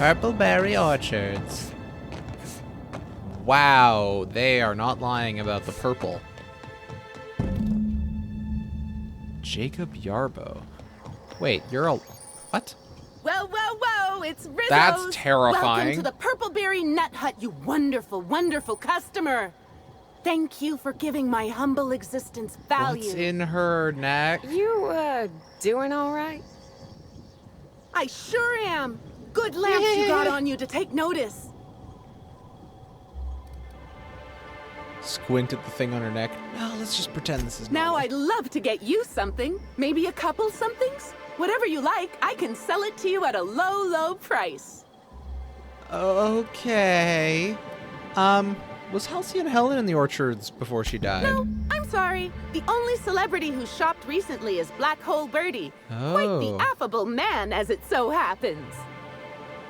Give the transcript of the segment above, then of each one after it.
Purpleberry orchards. Wow, they are not lying about the purple. Jacob Yarbo. Wait, you're a... What? Whoa, whoa, whoa, it's Rizzo's! That's terrifying. Welcome to the Purpleberry Nut Hut, you wonderful, wonderful customer. Thank you for giving my humble existence value. What's in her neck? You, doing all right? I sure am. Good lamps you got on you to take notice. Squint at the thing on her neck. No, let's just pretend this is Now normal. I'd love to get you something. Maybe a couple somethings? Whatever you like, I can sell it to you at a low, low price. Okay. Was Halcyon Helen in the orchards before she died? No, I'm sorry. The only celebrity who shopped recently is Black Hole Birdie. Oh. Quite the affable man, as it so happens.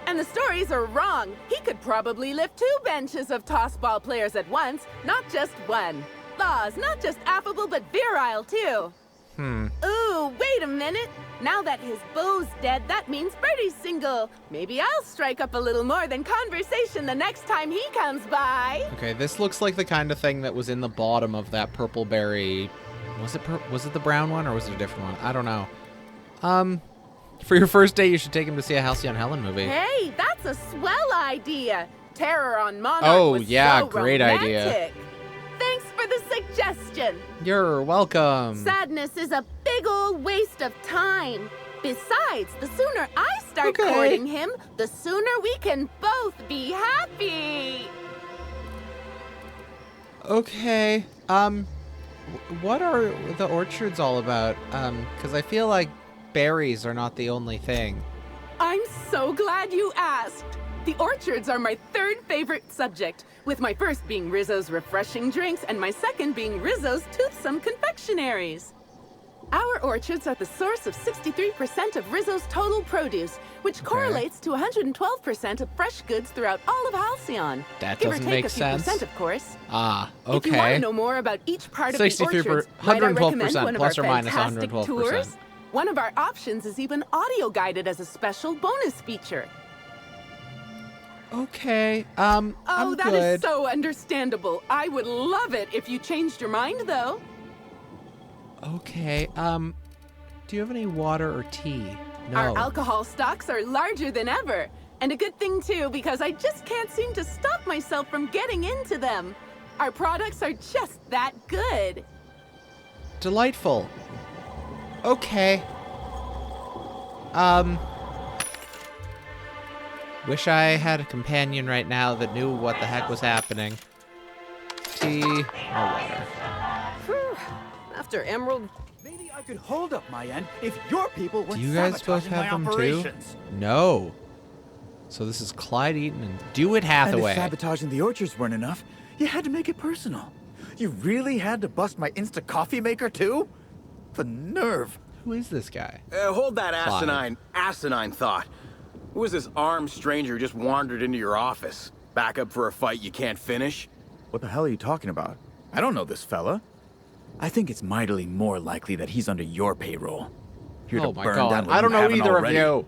And the stories are wrong. He could probably lift 2 benches of tossball players at once, not just one. Laws, not just affable, but virile, too. Ooh, wait a minute. Now that his beau's dead, that means Birdie's single. Maybe I'll strike up a little more than conversation the next time he comes by. Okay, this looks like the kind of thing that was in the bottom of that purple berry. Was it the brown one or was it a different one? I don't know. For your first date, you should take him to see a Halcyon Helen movie. Hey, that's a swell idea. Terror on Monarch Oh, was yeah, so great idea. romantic. Thanks for the suggestion. You're welcome. Sadness is a big old waste of time. Besides, the sooner I start Okay. courting him, the sooner we can both be happy. Okay. What are the orchards all about? Because I feel like berries are not the only thing. I'm so glad you asked. The orchards are my 3rd favorite subject, with my first being Rizzo's refreshing drinks and my second being Rizzo's toothsome confectionaries. Our orchards are the source of 63% of Rizzo's total produce, which correlates to 112% of fresh goods throughout all of Halcyon. That Give or doesn't take make a few sense. percent, of course. Ah, If you want okay. to know more about each part of the 63%, orchards, might I recommend 112%, one of plus our or minus fantastic 112%. tours? One of our options is even audio guided as a special bonus feature. Okay. Oh, I'm that good. is so understandable. I would love it if you changed your mind, though. Okay. Do you have any water or tea? No. Our alcohol stocks are larger than ever. And a good thing, too, because I just can't seem to stop myself from getting into them. Our products are just that good. Delightful. Okay. Wish I had a companion right now that knew what the heck was happening. Tea or water. Whew. After Emerald, Maybe I could hold up my end if your people weren't Do you guys both sabotaging my have them operations. too? No. So this is Clyde Eaton and Do It And Hathaway. if sabotaging the orchards weren't enough, you had to make it personal. You really had to bust my Insta coffee maker too? The nerve. Who is this guy? Hold that Clive. asinine thought. Who is this armed stranger who just wandered into your office? Back up for a fight you can't finish? What the hell are you talking about? I don't know this fella. I think it's mightily more likely that he's under your payroll. Here Oh to my burn down god. what I don't you know haven't either already. of you.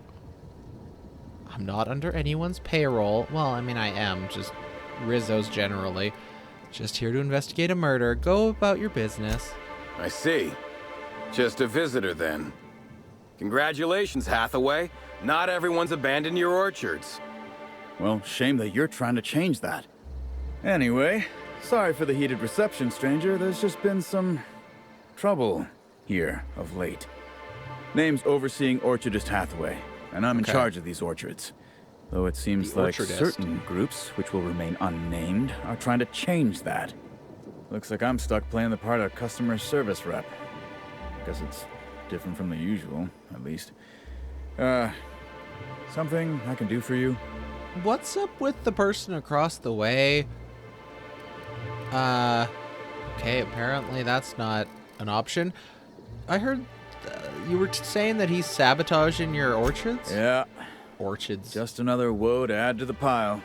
I'm not under anyone's payroll. Well, I mean, I am. Just Rizzo's generally. Just here to investigate a murder. Go about your business. I see. Just a visitor then. Congratulations, Hathaway. Not everyone's abandoned your orchards. Well, shame that you're trying to change that. Anyway, sorry for the heated reception, stranger. There's just been some trouble here of late. Name's Overseeing Orchardist Hathaway, and I'm in Okay. charge of these orchards. Though it seems The like orchardist. certain groups, which will remain unnamed, are trying to change that. Looks like I'm stuck playing the part of customer service rep. Guess it's different from the usual, at least. Something I can do for you? What's up with the person across the way? Okay, apparently that's not an option. I heard you were saying that he's sabotaging your orchards? Yeah, Orchards. just another woe to add to the pile.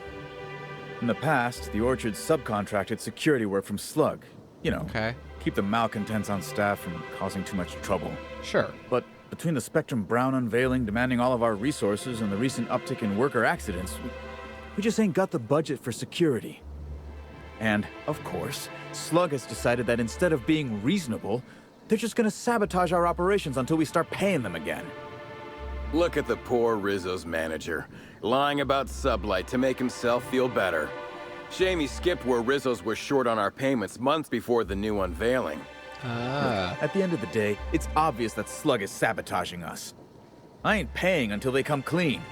In the past, the orchards subcontracted security work from Slug. You know, Okay. keep the malcontents on staff from causing too much trouble. Sure. But between the Spectrum Brown unveiling demanding all of our resources and the recent uptick in worker accidents, we just ain't got the budget for security. And, of course, Slug has decided that instead of being reasonable, they're just gonna sabotage our operations until we start paying them again. Look at the poor Rizzo's manager, lying about Sublight to make himself feel better. Shame he skipped where Rizzo's was short on our payments months before the new unveiling. At the end of the day, it's obvious that Slug is sabotaging us. I ain't paying until they come clean.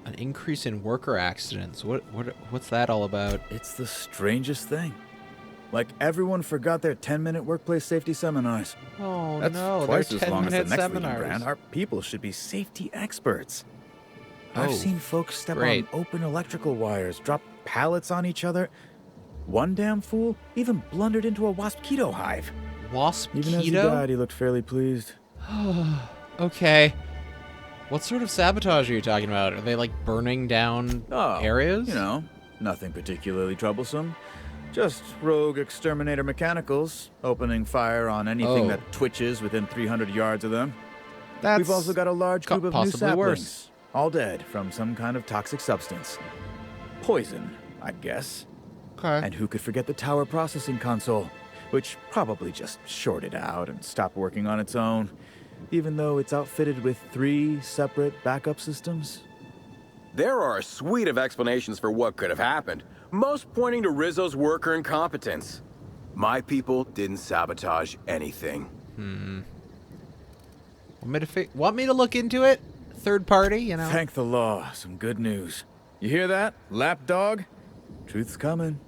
An increase in worker accidents. What's that all about? It's the strangest thing. Like everyone forgot their 10-minute workplace safety seminars. Oh That's no, twice they're as long as the 10-minute next leading seminars. brand. Our people should be safety experts. I've Oh, seen folks step great. on open electrical wires, drop pallets on each other. One damn fool even blundered into a wasp-keto hive. Even as he Wasp-keto? died, he looked fairly pleased. Okay. What sort of sabotage are you talking about? Are they like burning down areas? You know, nothing particularly troublesome. Just rogue exterminator mechanicals, opening fire on anything Oh. that twitches within 300 yards of them. That's We've also got a large group of new possibly saplings, worse. all dead from some kind of toxic substance. Poison, I'd guess. Okay. And who could forget the tower processing console, which probably just shorted out and stopped working on its own, even though it's outfitted with 3 separate backup systems? There are a suite of explanations for what could have happened, most pointing to Rizzo's worker incompetence. My people didn't sabotage anything. Want me to look into it? Third party, you know? Thank the law, some good news. You hear that, lapdog? Truth's coming.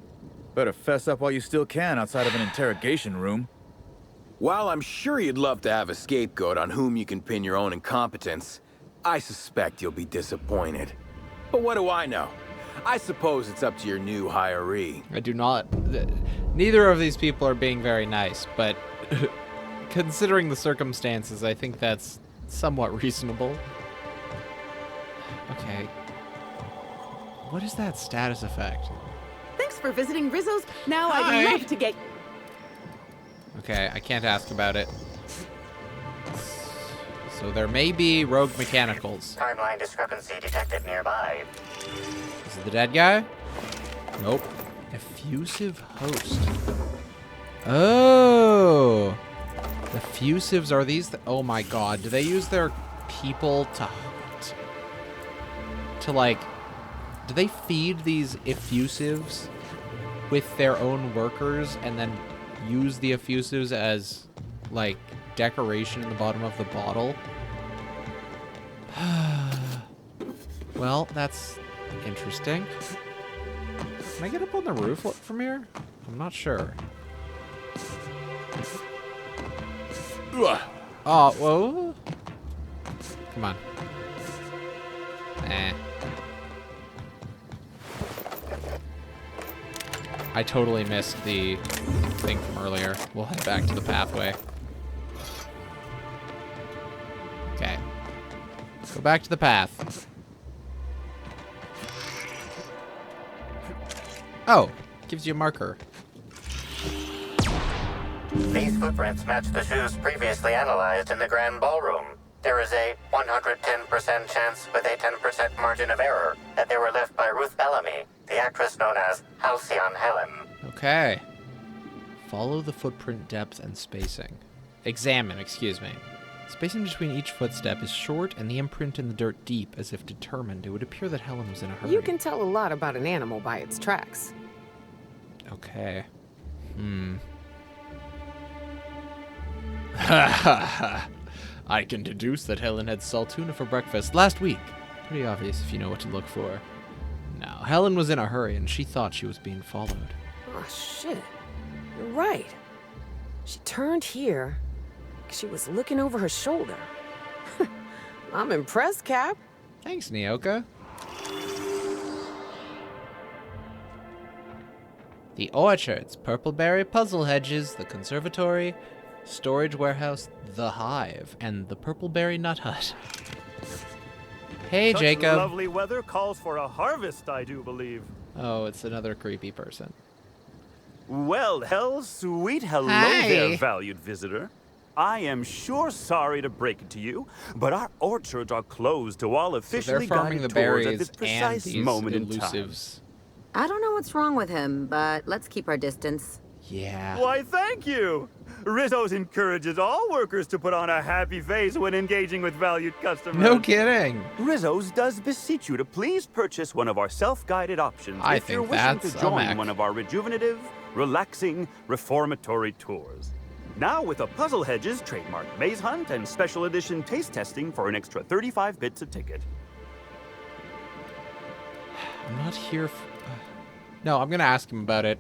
Better fess up while you still can outside of an interrogation room. While I'm sure you'd love to have a scapegoat on whom you can pin your own incompetence, I suspect you'll be disappointed. But what do I know? I suppose it's up to your new hiree. I do not. Neither of these people are being very nice, but considering the circumstances, I think that's somewhat reasonable. Okay. What is that status effect? Thanks for visiting Rizzo's. Now Hi. I'd love to get... Okay, I can't ask about it. So there may be rogue mechanicals. Timeline discrepancy detected nearby. Is it the dead guy? Nope. Effusive host. Oh! Effusives are these? Oh my god. Do they use their people to like... Do they feed these effusives with their own workers and then use the effusives as, like, decoration in the bottom of the bottle? Well, that's interesting. Can I get up on the roof from here? I'm not sure. Oh, whoa. Come on. I totally missed the thing from earlier. We'll head back to the pathway. Okay. Go back to the path. Oh, gives you a marker. These footprints match the shoes previously analyzed in the Grand Ballroom. There is a 110% chance with a 10% margin of error that they were left by Ruth Bellamy, the actress known as Halcyon Helen. Okay. Follow the footprint depth and spacing. Examine, excuse me. Spacing between each footstep is short and the imprint in the dirt deep, as if determined. It would appear that Helen was in a hurry. You can tell a lot about an animal by its tracks. Okay. I can deduce that Helen had saltuna for breakfast last week. Pretty obvious if you know what to look for. Now, Helen was in a hurry and she thought she was being followed. Oh, shit. You're right. She turned here. She was looking over her shoulder. I'm impressed, Cap. Thanks, Nyoka. The orchards, purpleberry puzzle hedges, the conservatory, storage warehouse, the hive, and the purpleberry nut hut. Hey, Such Jacob. lovely weather calls for a harvest, I do believe. Oh, it's another creepy person. Well, sweet hello Hi. there, valued visitor. I am sure sorry to break it to you, but our orchards are closed to all So officially they're farming the guided tours at berries this and precise these moment in time. elusives. I don't know what's wrong with him, but let's keep our distance. Yeah. Why, thank you! Rizzo's encourages all workers to put on a happy face when engaging with valued customers. No kidding. Rizzo's does beseech you to please purchase one of our self-guided options I if you're think wishing that's to a join Mac. one of our rejuvenative, relaxing, reformatory tours. Now with a Puzzle Hedges trademark maze hunt and special edition taste testing for an extra 35 bits a ticket. I'm not here for... No, I'm gonna ask him about it.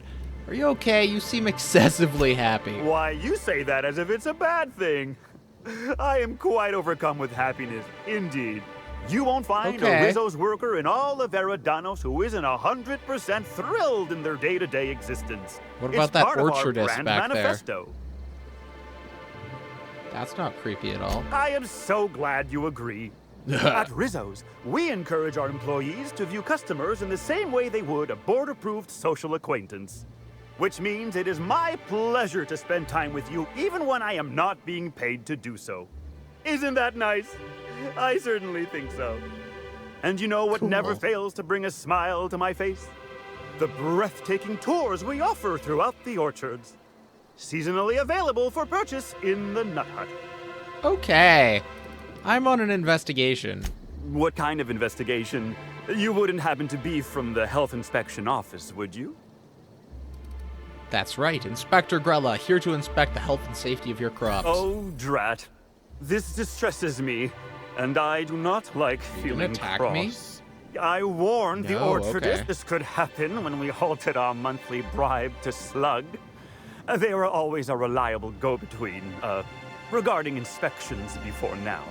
Are you okay? You seem excessively happy. Why, you say that as if it's a bad thing. I am quite overcome with happiness, indeed. You won't find Okay. a Rizzo's worker in all of Eridanos who isn't 100% thrilled in their day-to-day existence. What about It's that part of our orchardist brand back there? manifesto. That's not creepy at all. I am so glad you agree. At Rizzo's, we encourage our employees to view customers in the same way they would a board-approved social acquaintance. Which means it is my pleasure to spend time with you even when I am not being paid to do so. Isn't that nice? I certainly think so. And you know what never Cool. fails to bring a smile to my face? The breathtaking tours we offer throughout the orchards. Seasonally available for purchase in the Nut Hut. Okay. I'm on an investigation. What kind of investigation? You wouldn't happen to be from the health inspection office, would you? That's right. Inspector Grella, here to inspect the health and safety of your crops. Oh, drat. This distresses me, and I do not like gonna feeling attack cross. me? I warned the No, orchardist okay. this could happen when we halted our monthly bribe to Slug. They were always a reliable go-between, regarding inspections before now.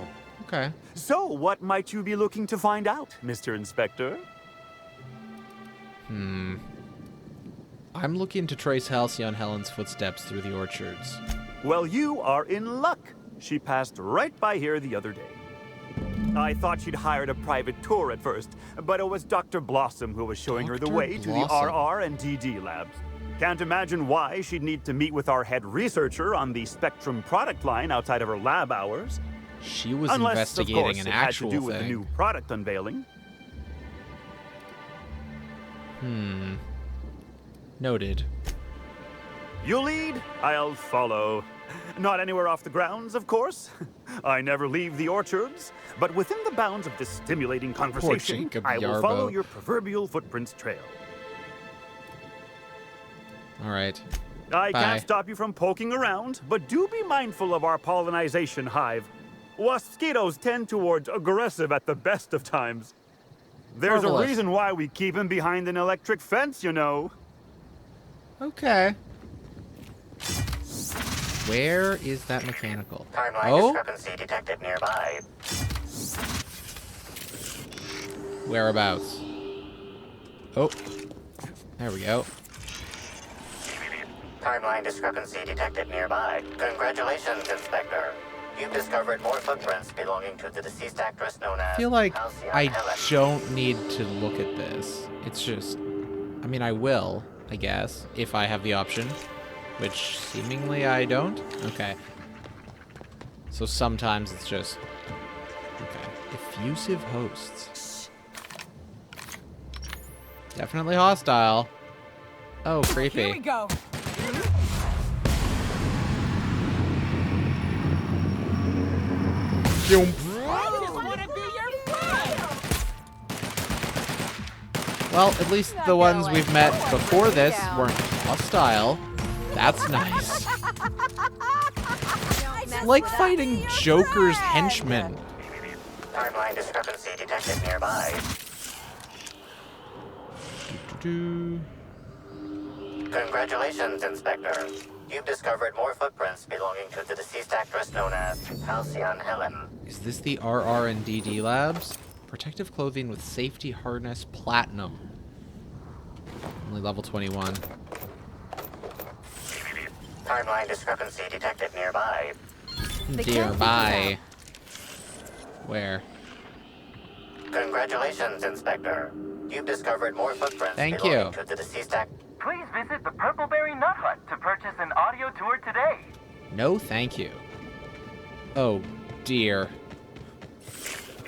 Okay. So, what might you be looking to find out, Mr. Inspector? I'm looking to trace Halcyon Helen's footsteps through the orchards. Well, you are in luck. She passed right by here the other day. I thought she'd hired a private tour at first, but it was Dr. Blossom who was showing her the Dr. way to the Blossom. RR and DD labs. Can't imagine why she'd need to meet with our head researcher on the Spectrum product line outside of her lab hours. She was Unless, investigating of course, an it had actual to do with the thing. new product unveiling. Noted. You lead, I'll follow. Not anywhere off the grounds, of course. I never leave the orchards, but within the bounds of this stimulating conversation, Jacob I will follow Yarbo. your proverbial footprints trail. All right. I Bye. can't stop you from poking around, but do be mindful of our pollinization hive. Mosquitoes tend towards aggressive at the best of times. There's Marvelous. a reason why we keep him behind an electric fence, you know. Okay. Where is that mechanical? Timeline Oh? discrepancy detected nearby. Whereabouts? Oh. There we go. Timeline discrepancy detected nearby. Congratulations, Inspector. You've discovered more footprints belonging to the deceased actress known as I feel like Halcyon I Helen. don't need to look at this. It's just... I mean, I will, I guess, if I have the option. Which, seemingly, I don't. Okay. So sometimes it's just... Okay. Effusive hosts. Definitely hostile. Oh, creepy. Here we go. Well, at least the ones we've met before this weren't hostile. That's nice. Like fighting Joker's henchmen. Timeline discrepancy detected nearby. Doo-doo-doo. Congratulations, Inspector. You've discovered more footprints belonging to the deceased actress known as Halcyon Helen. Is this the RR and DD labs? Protective clothing with safety harness platinum. Only level 21. Timeline discrepancy detected nearby. Nearby. Where? Congratulations, Inspector. You've discovered more footprints Thank belonging you. to the deceased actress. Please visit the Purpleberry Nut Hut to purchase an audio tour today. No, thank you. Oh, dear.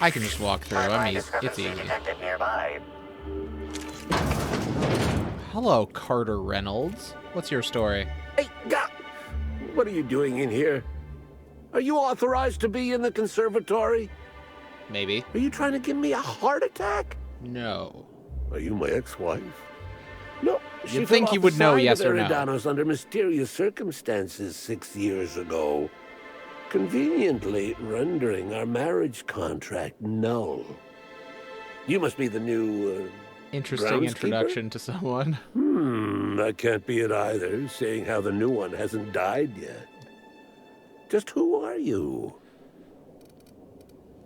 I can just walk through. I mean, it's Discrepancy easy. detected nearby. Hello, Carter Reynolds. What's your story? Hey, what are you doing in here? Are you authorized to be in the conservatory? Maybe. Are you trying to give me a heart attack? No. Are you my ex-wife? No. You'd think you would know yes or no. Eridanos under mysterious circumstances 6 years ago, conveniently rendering our marriage contract null. You must be the new, Interesting groundskeeper? introduction to someone. That can't be it either, seeing how the new one hasn't died yet. Just who are you?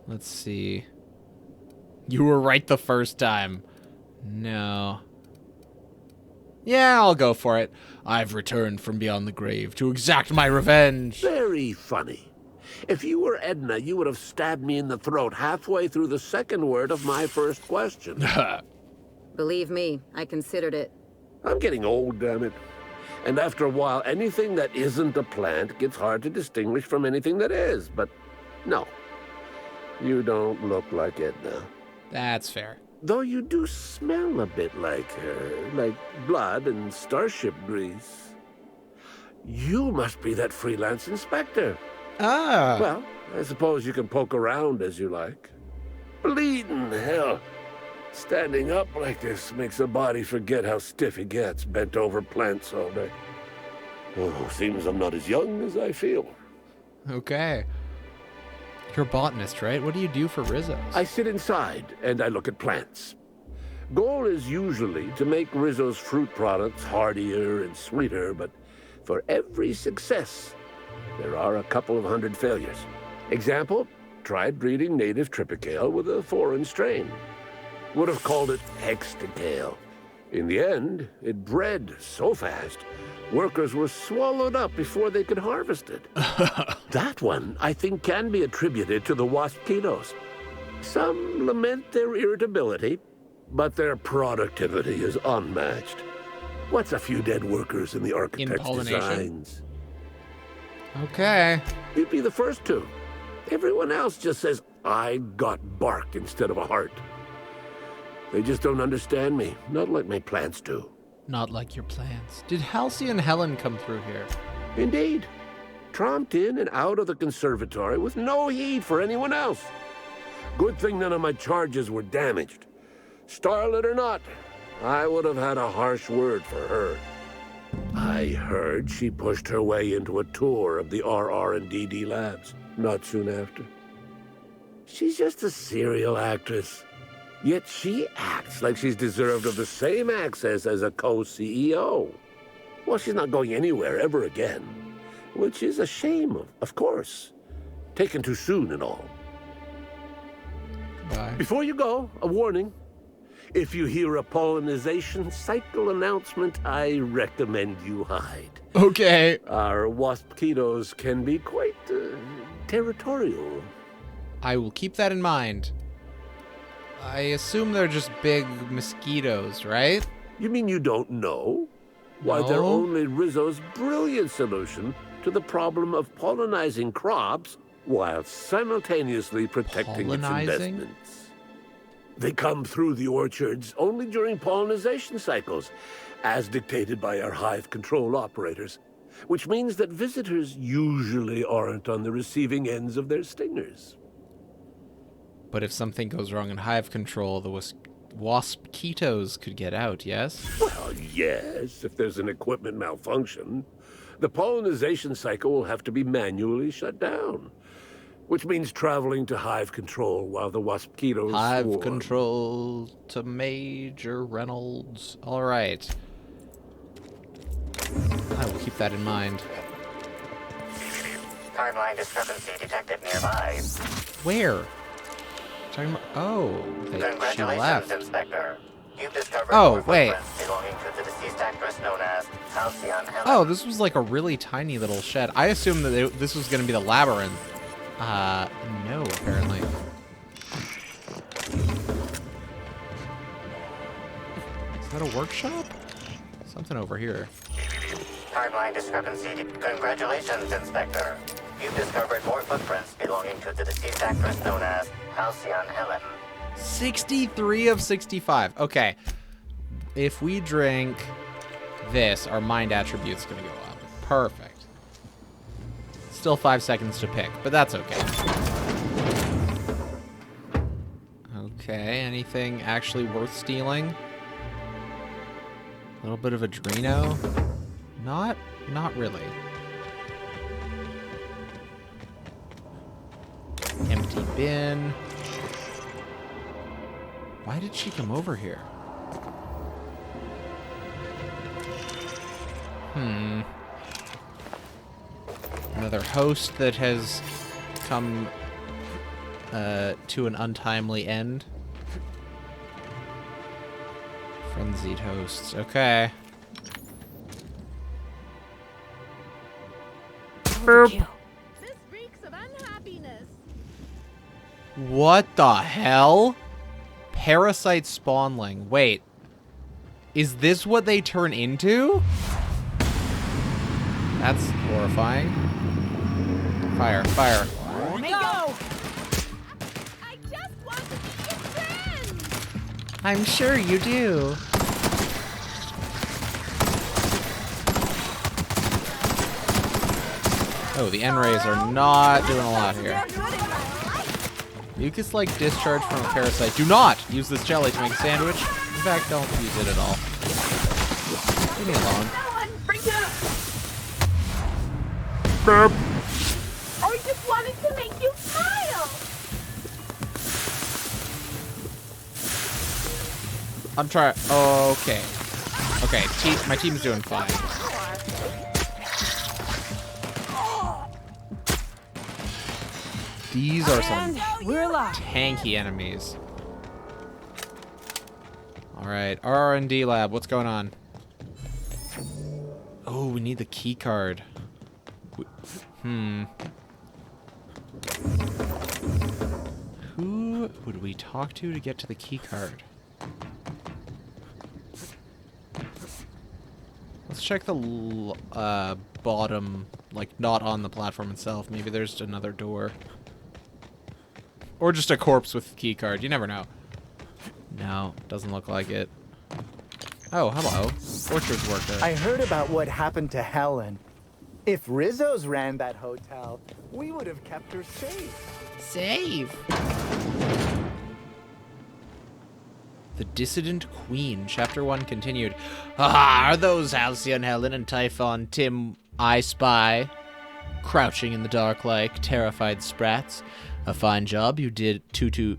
Let's see. You were right the first time. No. Yeah, I'll go for it. I've returned from beyond the grave to exact my revenge. Very funny. If you were Edna, you would have stabbed me in the throat halfway through the second word of my first question. Believe me, I considered it. I'm getting old, damn it. And after a while, anything that isn't a plant gets hard to distinguish from anything that is. But no, you don't look like Edna. That's fair. Though you do smell a bit like her, like blood and starship grease. You must be that freelance inspector. Ah. Well, I suppose you can poke around as you like. Bleeding hell. Standing up like this makes a body forget how stiff he gets, bent over plants all day. Oh, seems I'm not as young as I feel. Okay. You're a botanist, right? What do you do for Rizzo's? I sit inside and I look at plants. Goal is usually to make Rizzo's fruit products hardier and sweeter, but for every success, there are a couple of hundred failures. Example, tried breeding native Tripicale with a foreign strain. Would have called it Hexticale. In the end, it bred so fast, workers were swallowed up before they could harvest it. That one, I think, can be attributed to the waspitos. Some lament their irritability, but their productivity is unmatched. What's a few dead workers in the architect's pollination? designs? Okay. You'd be the first to. Everyone else just says, I got bark instead of a heart. They just don't understand me, not like my plants do. Not like your plants. Did Halcyon and Helen come through here? Indeed. Tromped in and out of the conservatory with no heed for anyone else. Good thing none of my charges were damaged. Starlet or not, I would have had a harsh word for her. I heard she pushed her way into a tour of the RR&DD labs not soon after. She's just a serial actress. Yet she acts like she's deserved of the same access as a co-CEO. Well, she's not going anywhere ever again, which is a shame, of course. Taken too soon and all. Bye. Before you go, a warning. If you hear a pollinization cycle announcement, I recommend you hide. Okay. Our waspitos can be quite territorial. I will keep that in mind. I assume they're just big mosquitoes, right? You mean you don't know? Why, they're No. only Rizzo's brilliant solution to the problem of pollinizing crops while simultaneously protecting its Pollinizing? investments. They come through the orchards only during pollinization cycles, as dictated by our hive control operators, which means that visitors usually aren't on the receiving ends of their stingers. But if something goes wrong in hive control, the waspitos could get out, yes? Well, yes, if there's an equipment malfunction. The pollinization cycle will have to be manually shut down, which means traveling to hive control while the waspitos Hive swarm. control to Major Reynolds. All right. I will keep that in mind. Timeline discrepancy detected nearby. Where? Talking about, oh, she Congratulations, left. Inspector. You've discovered Oh, more wait. footprints belonging to the deceased actress known as Halcyon Helen. Oh, this was like a really tiny little shed. I assumed that this was going to be the labyrinth. No, apparently. Is that a workshop? Something over here. Timeline discrepancy. Congratulations, Inspector. you've discovered more footprints belonging to the deceased actress known as Halcyon Helen. 63 of 65. Okay. If we drink this, our mind attribute's going to go up. Perfect. Still 5 seconds to pick, but that's okay. Okay, anything actually worth stealing? A little bit of Adreno? Not really. Empty bin. Why did she come over here? Another host that has come to an untimely end. Frenzied hosts. Okay. Overkill. This reeks of unhappiness. What the hell? Parasite spawnling. Wait. Is this what they turn into? That's horrifying. Fire, fire. Let me go! I just want to be your friend. I'm sure you do. Oh, the N-rays are not doing a lot here. Mucus-like discharge from a parasite. Do not use this jelly to make a sandwich. In fact, don't use it at all. Leave me alone. Burp. I just wanted to make you smile. I'm trying. Okay. Okay, my team's doing fine. These are some We're alive. tanky enemies. All right, R&D lab. What's going on? Oh, we need the key card. Who would we talk to get to the key card? Let's check the bottom, like not on the platform itself. Maybe there's another door. Or just a corpse with key card. You never know. No, doesn't look like it. Oh, hello. Orchards worker. I heard about what happened to Helen. If Rizzo's ran that hotel, we would have kept her safe. Save! The Dissident Queen, Chapter 1 continued. Ah, are those Halcyon Helen and Typhon Tim I spy? Crouching in the dark like terrified sprats. A fine job you two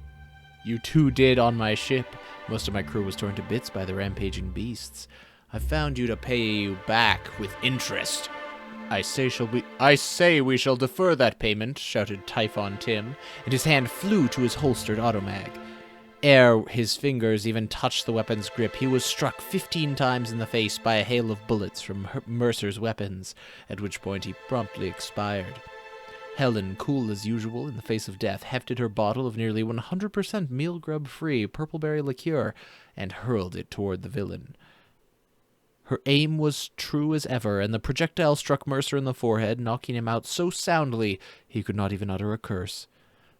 did on my ship. Most of my crew was torn to bits by the rampaging beasts. I found you to pay you back with interest. I say we shall defer that payment, shouted Typhon Tim, and his hand flew to his holstered automag. Ere his fingers even touched the weapon's grip, he was struck 15 times in the face by a hail of bullets from Mercer's weapons, at which point he promptly expired. Helen, cool as usual in the face of death, hefted her bottle of nearly 100% meal grub-free purpleberry liqueur and hurled it toward the villain. Her aim was true as ever, and the projectile struck Mercer in the forehead, knocking him out so soundly he could not even utter a curse.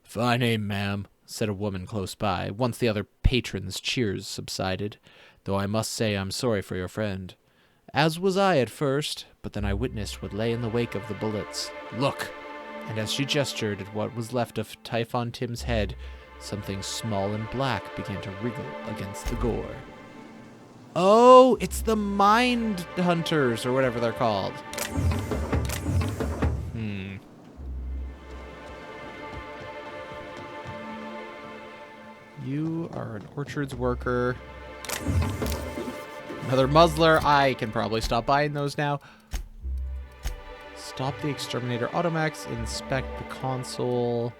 "Fine aim, ma'am," said a woman close by, once the other patrons' cheers subsided, "though I must say I'm sorry for your friend. As was I at first, but then I witnessed what lay in the wake of the bullets. Look!" And as she gestured at what was left of Typhon Tim's head, something small and black began to wriggle against the gore. Oh, it's the Mind Hunters, or whatever they're called. You are an orchards worker. Another muzzler. I can probably stop buying those now. Stop the exterminator automax. Inspect the console.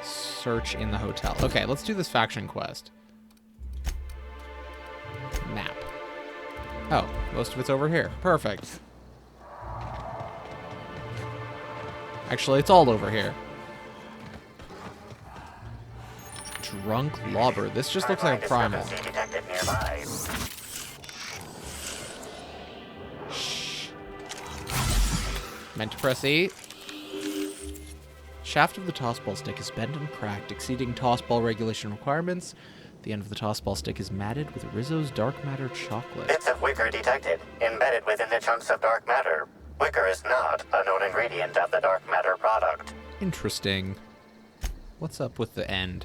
Search in the hotel. Okay, let's do this faction quest. Map. Oh, most of it's over here. Perfect. Actually, it's all over here. Drunk Lobber. This just looks like a primal. Shh. Meant to press E. Shaft of the tossball stick is bent and cracked, exceeding tossball regulation requirements. The end of the tossball stick is matted with Rizzo's dark matter chocolate. Bits of wicker detected, embedded within the chunks of dark matter. Wicker is not a known ingredient of the dark matter product. Interesting. What's up with the end?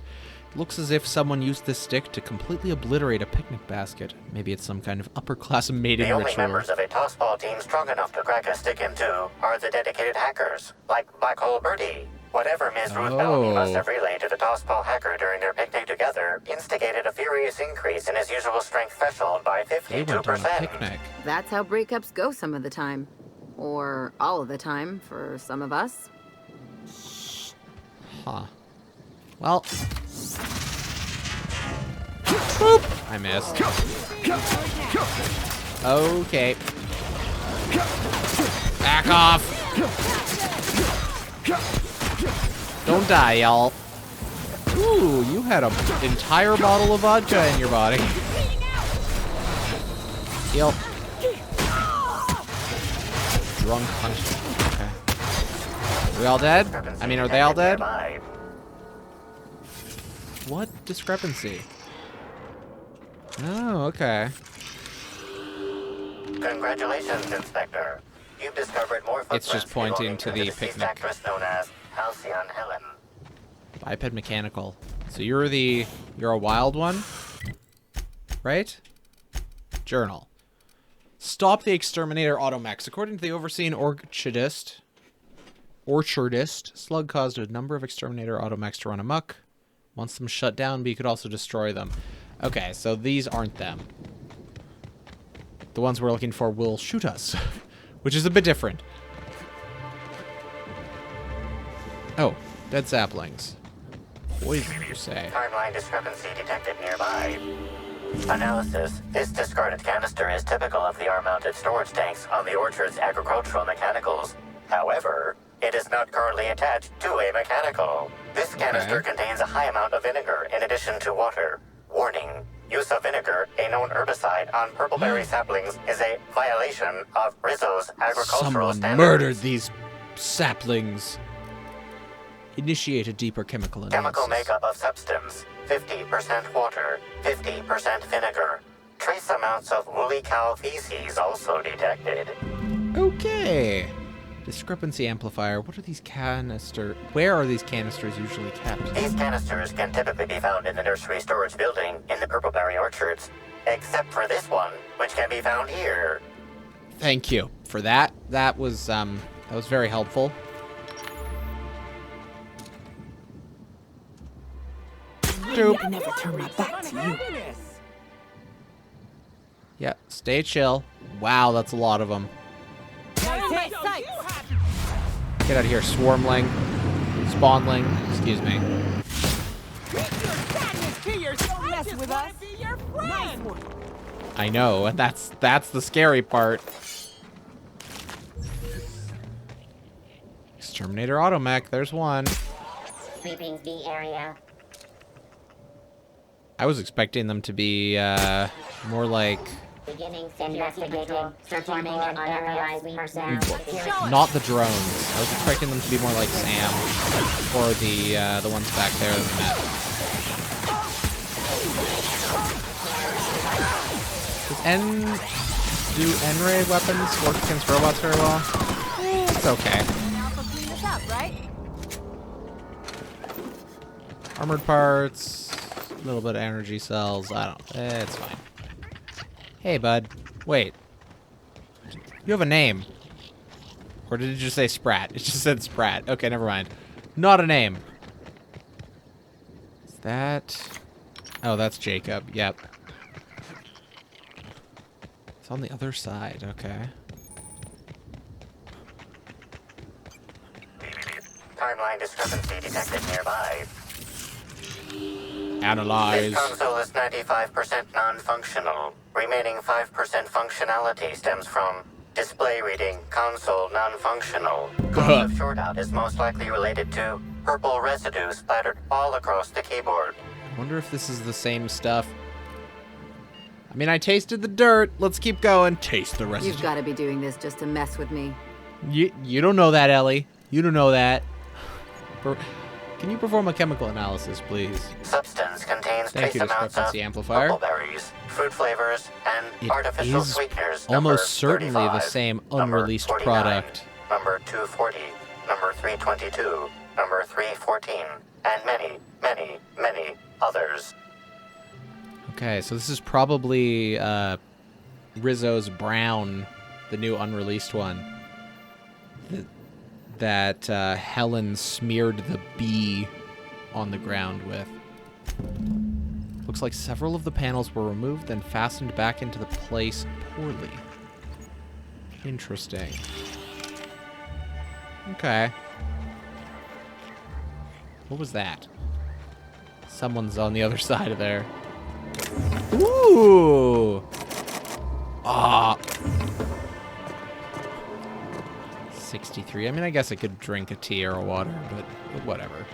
Looks as if someone used this stick to completely obliterate a picnic basket. Maybe it's some kind of upper-class mating The only ritual. members of a tossball team strong enough to crack a stick in two are the dedicated hackers, like Black Hole Birdie. Whatever Ms. Ruth Bellamy must have relayed to the tossball hacker during their picnic together instigated a furious increase in his usual strength threshold by 52%. They went on a picnic. That's how breakups go some of the time. Or all of the time for some of us. Huh. Well. Boop! I missed. Okay. Back off! Don't die, y'all. Ooh, you had an entire bottle of vodka in your body. Heal. Drunk punch. Okay. Are we all dead? I mean, are they all dead? What discrepancy? Oh, okay. Congratulations, Inspector. You've discovered more footprints It's just pointing belonging to the deceased picnic. actress known as Halcyon Helen. Biped mechanical. So you're a wild one? Right? Journal. Stop the exterminator automechs. According to the overseeing orchardist, Slug caused a number of exterminator automechs to run amok. Wants them shut down, but you could also destroy them. Okay, so these aren't them. The ones we're looking for will shoot us, which is a bit different. Oh, dead saplings. Poison, you say? Timeline discrepancy detected nearby. Analysis. This discarded canister is typical of the R-mounted storage tanks on the orchard's agricultural mechanicals. However, it is not currently attached to a mechanical. This canister contains a high amount of vinegar in addition to water. Warning. Use of vinegar, a known herbicide on purpleberry saplings, is a violation of Rizzo's agricultural Someone standards. murdered these saplings. Initiate a deeper chemical analysis. Chemical makeup of substance. 50% water, 50% vinegar. Trace amounts of woolly cow feces also detected. Okay. Discrepancy amplifier. What are these canisters? Where are these canisters usually kept? These canisters can typically be found in the nursery storage building in the Purpleberry Orchards, except for this one, which can be found here. Thank you for that. That was very helpful. I never turn my back to you. Yeah, stay chill. Wow, that's a lot of them. Get out of here, swarmling. Spawnling, excuse me. I know, and that's the scary part. Exterminator automech, there's one. Sweeping the area. I was expecting them to be more like Beginning investigating, performing an unauthorized person. not the drones. I was expecting them to be more like Sam or the ones back there that we met. Do N-ray weapons work against robots very well? It's okay. Armored parts, a little bit of energy cells. I don't. It's fine. Hey, bud. Wait. You have a name. Or did it just say Sprat? It just said Sprat. Okay, never mind. Not a name. Is that... Oh, that's Jacob. Yep. It's on the other side. Okay. Timeline discrepancy detected nearby. Analyze. This console is 95% non-functional. Remaining 5% functionality stems from display reading console non-functional. Cause of shortout is most likely related to purple residue splattered all across the keyboard. I wonder if this is the same stuff. I mean, I tasted the dirt. Let's keep going. Taste the residue. You've got to be doing this just to mess with me. You don't know that, Ellie. You don't know that. Can you perform a chemical analysis, please? Substance contains Thank trace you, amounts of discrepancy amplifier. bubbleberries, fruit flavors, and It artificial is sweeteners. almost certainly the 35, same number unreleased 49, product. Number 240, number 322, number 314, and many, many, many others. Okay, so this is probably Rizzo's Brown, the new unreleased one. That Helen smeared the bee on the ground with. Looks like several of the panels were removed and fastened back into the place poorly. Interesting. Okay. What was that? Someone's on the other side of there. Ooh! Ah! 63. I mean, I guess I could drink a tea or a water, but whatever.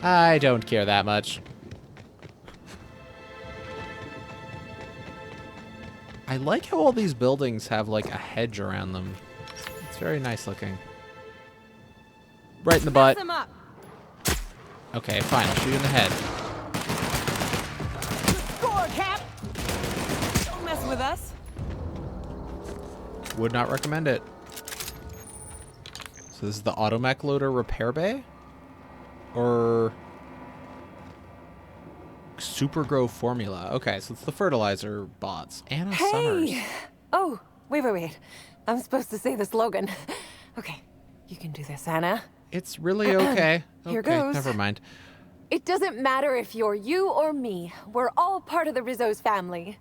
I don't care that much. I like how all these buildings have, like, a hedge around them. It's very nice looking. Right in the butt. Okay, fine. I'll shoot you in the head. Score, Cap! Don't mess with us. Would not recommend it. So this is the Automech Loader repair bay? Or Supergrow formula. Okay, so it's the fertilizer bots. Anna Summers. Oh, wait. I'm supposed to say the slogan. Okay, you can do this, Anna. It's really okay. Here okay, goes. never mind. It doesn't matter if you're you or me. We're all part of the Rizzo's family.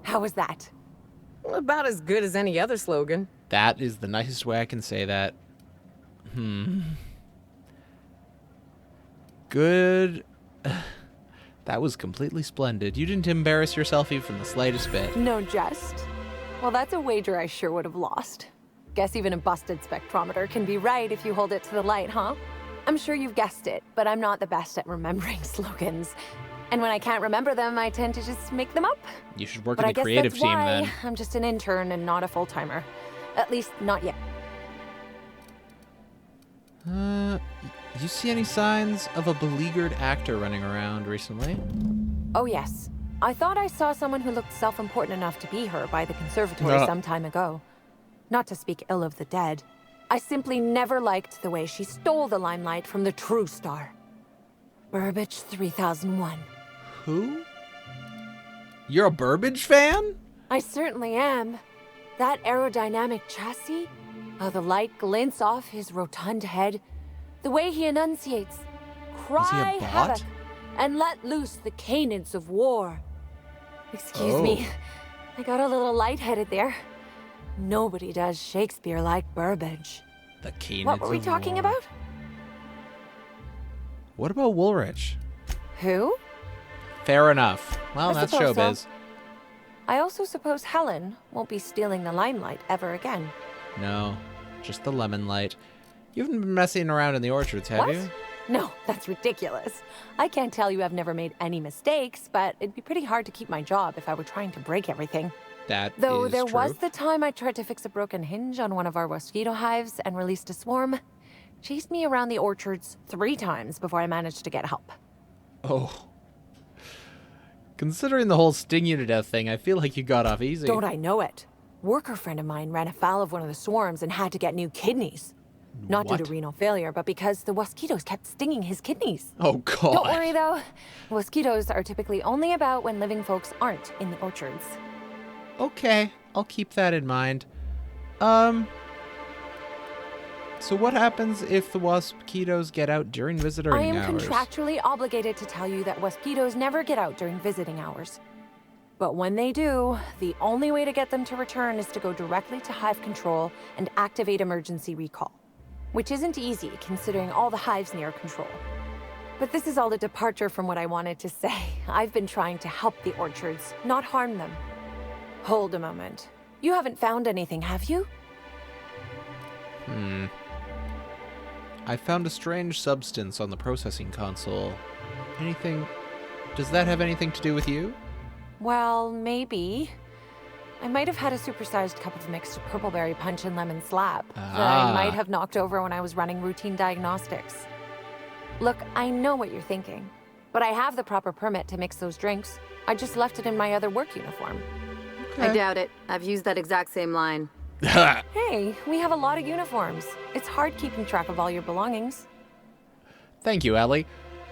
How was that? About as good as any other slogan. That is the nicest way I can say that. Good. That was completely splendid. You didn't embarrass yourself even the slightest bit. No jest. Well, that's a wager I sure would have lost. Guess even a busted spectrometer can be right if you hold it to the light, huh? I'm sure you've guessed it, but I'm not the best at remembering slogans. And when I can't remember them, I tend to just make them up. You should work But in I the guess creative that's team why then. I'm just an intern and not a full-timer. At least, not yet. You see any signs of a beleaguered actor running around recently? Oh, yes. I thought I saw someone who looked self-important enough to be her by the conservatory some time ago. Not to speak ill of the dead. I simply never liked the way she stole the limelight from the true star. Burbage 3001. Who? You're a Burbage fan? I certainly am. That aerodynamic chassis, how the light glints off his rotund head, the way he enunciates, cry bot? havoc, and let loose the canids of war. Excuse me, I got a little lightheaded there. Nobody does Shakespeare like Burbage. The canids What were we of talking war. about? What about Woolrich? Who? Fair enough. Well, I that's suppose so. showbiz. I also suppose Helen won't be stealing the limelight ever again. No, just the lemon light. You haven't been messing around in the orchards, have What? you? No, that's ridiculous. I can't tell you I've never made any mistakes, but it'd be pretty hard to keep my job if I were trying to break everything. That Though is there true. was the time I tried to fix a broken hinge on one of our mosquito hives and released a swarm. Chased me around the orchards 3 times before I managed to get help. Oh. Considering the whole sting you to death thing, I feel like you got off easy. Don't I know it? Worker friend of mine ran afoul of one of the swarms and had to get new kidneys. Not due What? to renal failure, but because the mosquitoes kept stinging his kidneys. Oh, God. Don't worry, though. Mosquitoes are typically only about when living folks aren't in the orchards. Okay, I'll keep that in mind. So what happens if the mosquitoes get out during visiting I am hours? contractually obligated to tell you that mosquitoes never get out during visiting hours. But when they do, the only way to get them to return is to go directly to hive control and activate emergency recall. Which isn't easy, considering all the hives near control. But this is all a departure from what I wanted to say. I've been trying to help the orchards, not harm them. Hold a moment. You haven't found anything, have you? I found a strange substance on the processing console. Anything... Does that have anything to do with you? Well, maybe. I might have had a supersized cup of mixed purpleberry punch and lemon slab that I might have knocked over when I was running routine diagnostics. Look, I know what you're thinking, but I have the proper permit to mix those drinks. I just left it in my other work uniform. I doubt it. I've used that exact same line. Hey, we have a lot of uniforms. It's hard keeping track of all your belongings. Thank you, Ellie.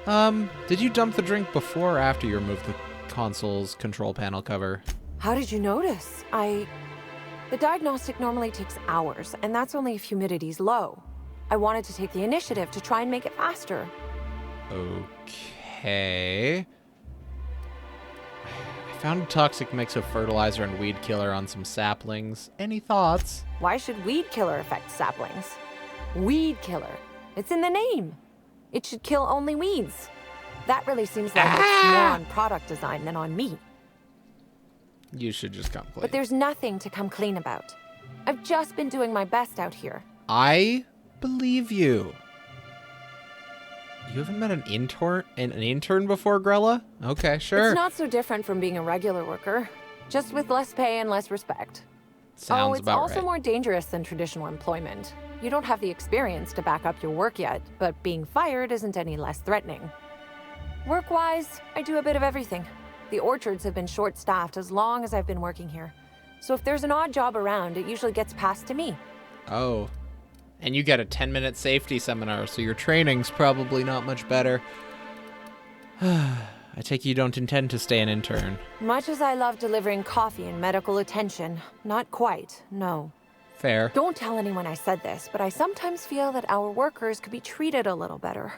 Did you dump the drink before or after you removed the console's control panel cover? How did you notice? The diagnostic normally takes hours, and that's only if humidity's low. I wanted to take the initiative to try and make it faster. Okay. I found a toxic mix of fertilizer and weed killer on some saplings. Any thoughts? Why should weed killer affect saplings? Weed killer. It's in the name. It should kill only weeds. That really seems like it's more on product design than on me. You should just come clean. But there's nothing to come clean about. I've just been doing my best out here. I believe you. You haven't met an intern before, Grella? Okay, sure. It's not so different from being a regular worker, just with less pay and less respect. Sounds it's about also right. more dangerous than traditional employment. You don't have the experience to back up your work yet, but being fired isn't any less threatening. Work-wise, I do a bit of everything. The orchards have been short-staffed as long as I've been working here. So if there's an odd job around, it usually gets passed to me. Oh. And you get a 10-minute safety seminar, so your training's probably not much better. I take it you don't intend to stay an intern. Much as I love delivering coffee and medical attention, not quite, no. Fair. Don't tell anyone I said this, but I sometimes feel that our workers could be treated a little better.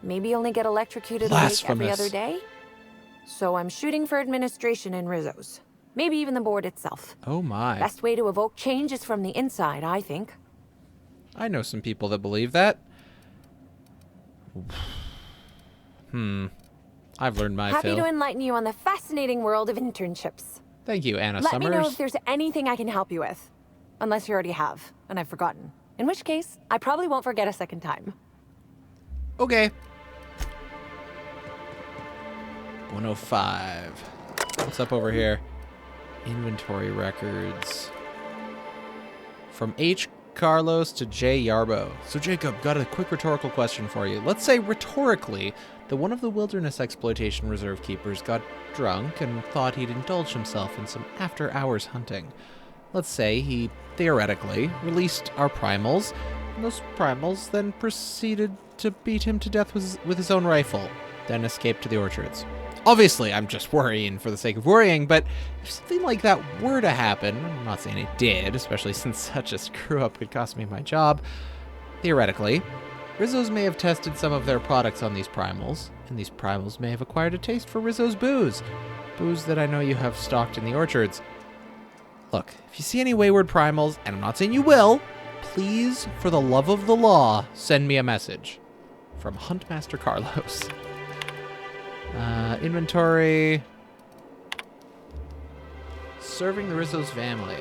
Maybe only get electrocuted awake every other day? So I'm shooting for administration in Rizzo's. Maybe even the board itself. Oh my. Best way to evoke change is from the inside, I think. I know some people that believe that. I've learned my Happy fill. to enlighten you on the fascinating world of internships. Thank you, Anna Let Summers. me know if there's anything I can help you with. Unless you already have, and I've forgotten. In which case, I probably won't forget a second time. Okay. 105. What's up over here? Inventory records. From H. Carlos to J. Yarbo. So Jacob, got a quick rhetorical question for you. Let's say rhetorically that one of the wilderness exploitation reserve keepers got drunk and thought he'd indulge himself in some after-hours hunting. Let's say he, theoretically, released our primals, and those primals then proceeded to beat him to death with his own rifle, then escaped to the orchards. Obviously, I'm just worrying for the sake of worrying, but if something like that were to happen, I'm not saying it did, especially since such a screw-up could cost me my job, theoretically, Rizzo's may have tested some of their products on these primals, and these primals may have acquired a taste for Rizzo's booze. Booze that I know you have stocked in the orchards. Look, if you see any wayward primals, and I'm not saying you will, please, for the love of the law, send me a message. From Huntmaster Carlos. Inventory. Serving the Rizzo's family.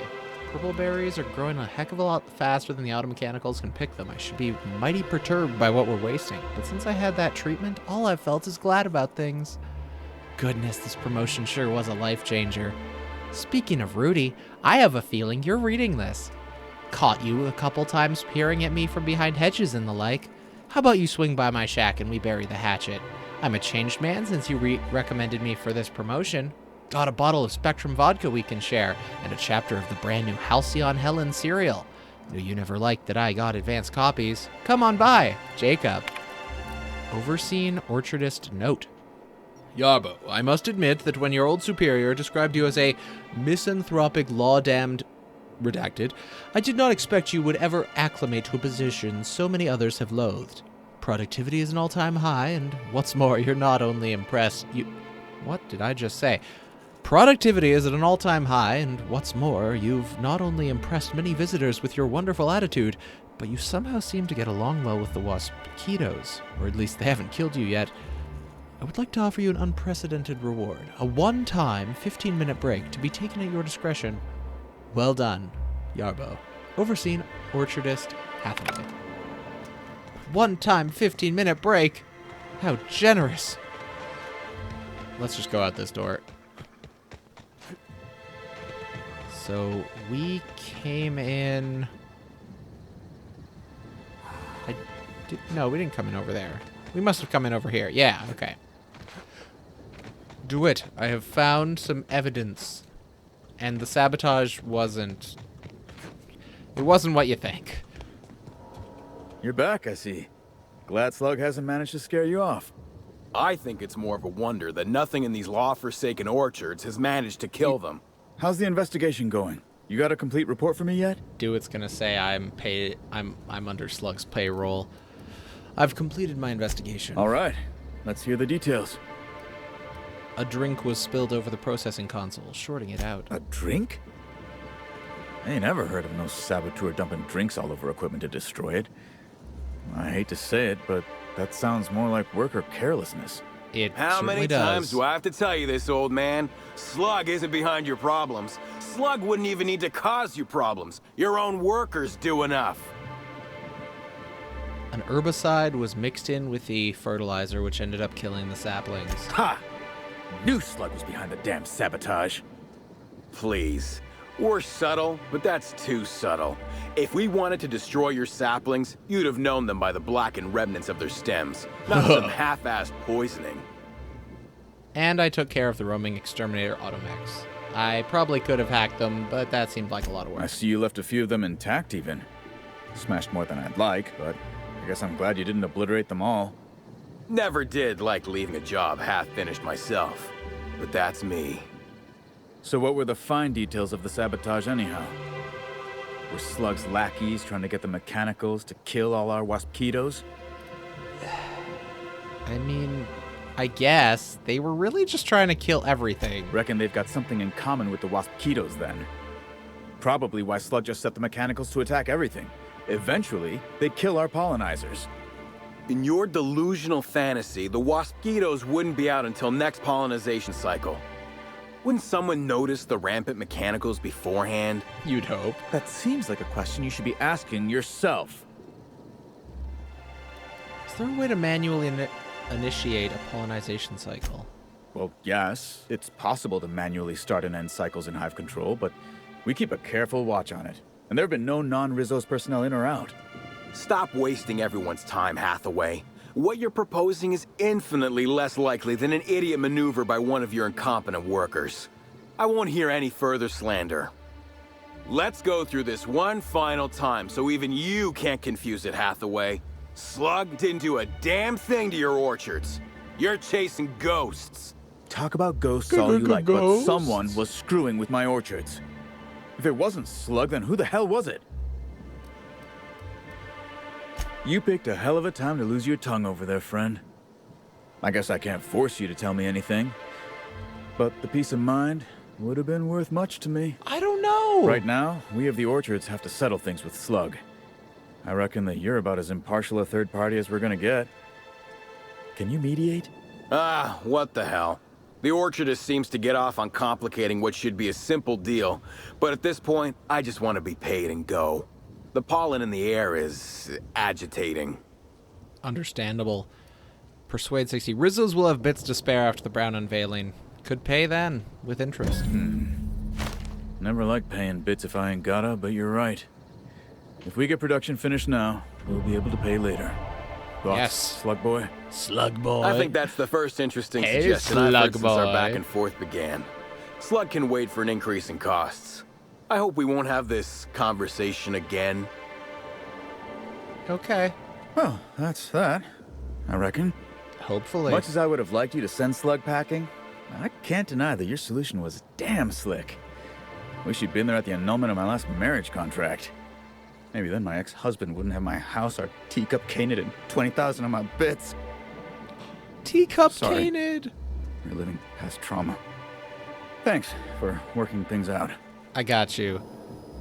Purple berries are growing a heck of a lot faster than the auto mechanicals can pick them. I should be mighty perturbed by what we're wasting. But since I had that treatment, all I've felt is glad about things. Goodness, this promotion sure was a life changer. Speaking of Rudy, I have a feeling you're reading this. Caught you a couple times peering at me from behind hedges and the like. How about you swing by my shack and we bury the hatchet? I'm a changed man since you recommended me for this promotion. Got a bottle of Spectrum vodka we can share, and a chapter of the brand new Halcyon Helen cereal. Knew you never liked that I got advance copies. Come on by, Jacob. Overseen orchardist note. Yarbo, I must admit that when your old superior described you as a misanthropic, law-damned redacted, I did not expect you would ever acclimate to a position so many others have loathed. Productivity is an all-time high, and what's more, you're not only impressed, What did I just say? Productivity is at an all-time high, and what's more, you've not only impressed many visitors with your wonderful attitude, but you somehow seem to get along well with the Waspitos, or at least they haven't killed you yet. I would like to offer you an unprecedented reward, a one-time 15-minute break to be taken at your discretion. Well done, Yarbo. Overseen orchardist Hathaway. One-time 15-minute break? How generous. Let's just go out this door. So we came in... No, we didn't come in over there. We must have come in over here. Yeah, okay. Do it. I have found some evidence. And the sabotage wasn't... It wasn't what you think. You're back, I see. Glad Slug hasn't managed to scare you off. I think it's more of a wonder that nothing in these law-forsaken orchards has managed to kill them. How's the investigation going? You got a complete report for me yet? Dewitt's gonna say I'm under Slug's payroll. I've completed my investigation. All right. Let's hear the details. A drink was spilled over the processing console, shorting it out. A drink? I ain't ever heard of no saboteur dumping drinks all over equipment to destroy it. I hate to say it, but that sounds more like worker carelessness. How many times do I have to tell you this, old man? Slug isn't behind your problems. Slug wouldn't even need to cause you problems. Your own workers do enough. An herbicide was mixed in with the fertilizer, which ended up killing the saplings. Ha! Knew Slug was behind the damn sabotage. Please. We're subtle, but that's too subtle. If we wanted to destroy your saplings, you'd have known them by the blackened remnants of their stems, not some half-assed poisoning. And I took care of the roaming exterminator automechs. I probably could have hacked them, but that seemed like a lot of work. I see you left a few of them intact even. Smashed more than I'd like, but I guess I'm glad you didn't obliterate them all. Never did like leaving a job half-finished myself, but that's me. So what were the fine details of the sabotage anyhow? Were Slug's lackeys trying to get the mechanicals to kill all our waspitos? I mean, I guess. They were really just trying to kill everything. Reckon they've got something in common with the waspitos then. Probably why Slug just set the mechanicals to attack everything. Eventually, they'd kill our pollinizers. In your delusional fantasy, the waspitos wouldn't be out until next pollinization cycle. Wouldn't someone notice the rampant mechanicals beforehand? You'd hope. That seems like a question you should be asking yourself. Is there a way to manually initiate a pollinization cycle? Well, yes. It's possible to manually start and end cycles in hive control, but we keep a careful watch on it. And there have been no non-Rizzo's personnel in or out. Stop wasting everyone's time, Hathaway. What you're proposing is infinitely less likely than an idiot maneuver by one of your incompetent workers. I won't hear any further slander. Let's go through this one final time so even you can't confuse it, Hathaway. Slug didn't do a damn thing to your orchards. You're chasing ghosts. Talk about ghosts all you like, but someone was screwing with my orchards. If it wasn't Slug, then who the hell was it? You picked a hell of a time to lose your tongue over there, friend. I guess I can't force you to tell me anything, but the peace of mind would have been worth much to me. I don't know. Right now, we of the orchards have to settle things with Slug. I reckon that you're about as impartial a third party as we're gonna get. Can you mediate? Ah, what the hell. The orchardist seems to get off on complicating what should be a simple deal, but at this point, I just want to be paid and go. The pollen in the air is agitating. Understandable. Persuade 60. Rizzo's will have bits to spare after the Brown unveiling. Could pay then, with interest. Never liked paying bits if I ain't gotta, but you're right. If we get production finished now, we'll be able to pay later. Thoughts, Yes. Slug Boy? Slug Boy. I think that's the first interesting Hey, suggestion I've heard Slug since our Boy. back and forth began. Slug can wait for an increase in costs. I hope we won't have this conversation again. Okay. Well, that's that, I reckon. Hopefully. Much as I would have liked you to send Slug packing, I can't deny that your solution was damn slick. Wish you'd been there at the annulment of my last marriage contract. Maybe then my ex-husband wouldn't have my house, our teacup canid, and 20,000 of my bits. Teacup Sorry. canid. Reliving past trauma. Thanks for working things out. I got you.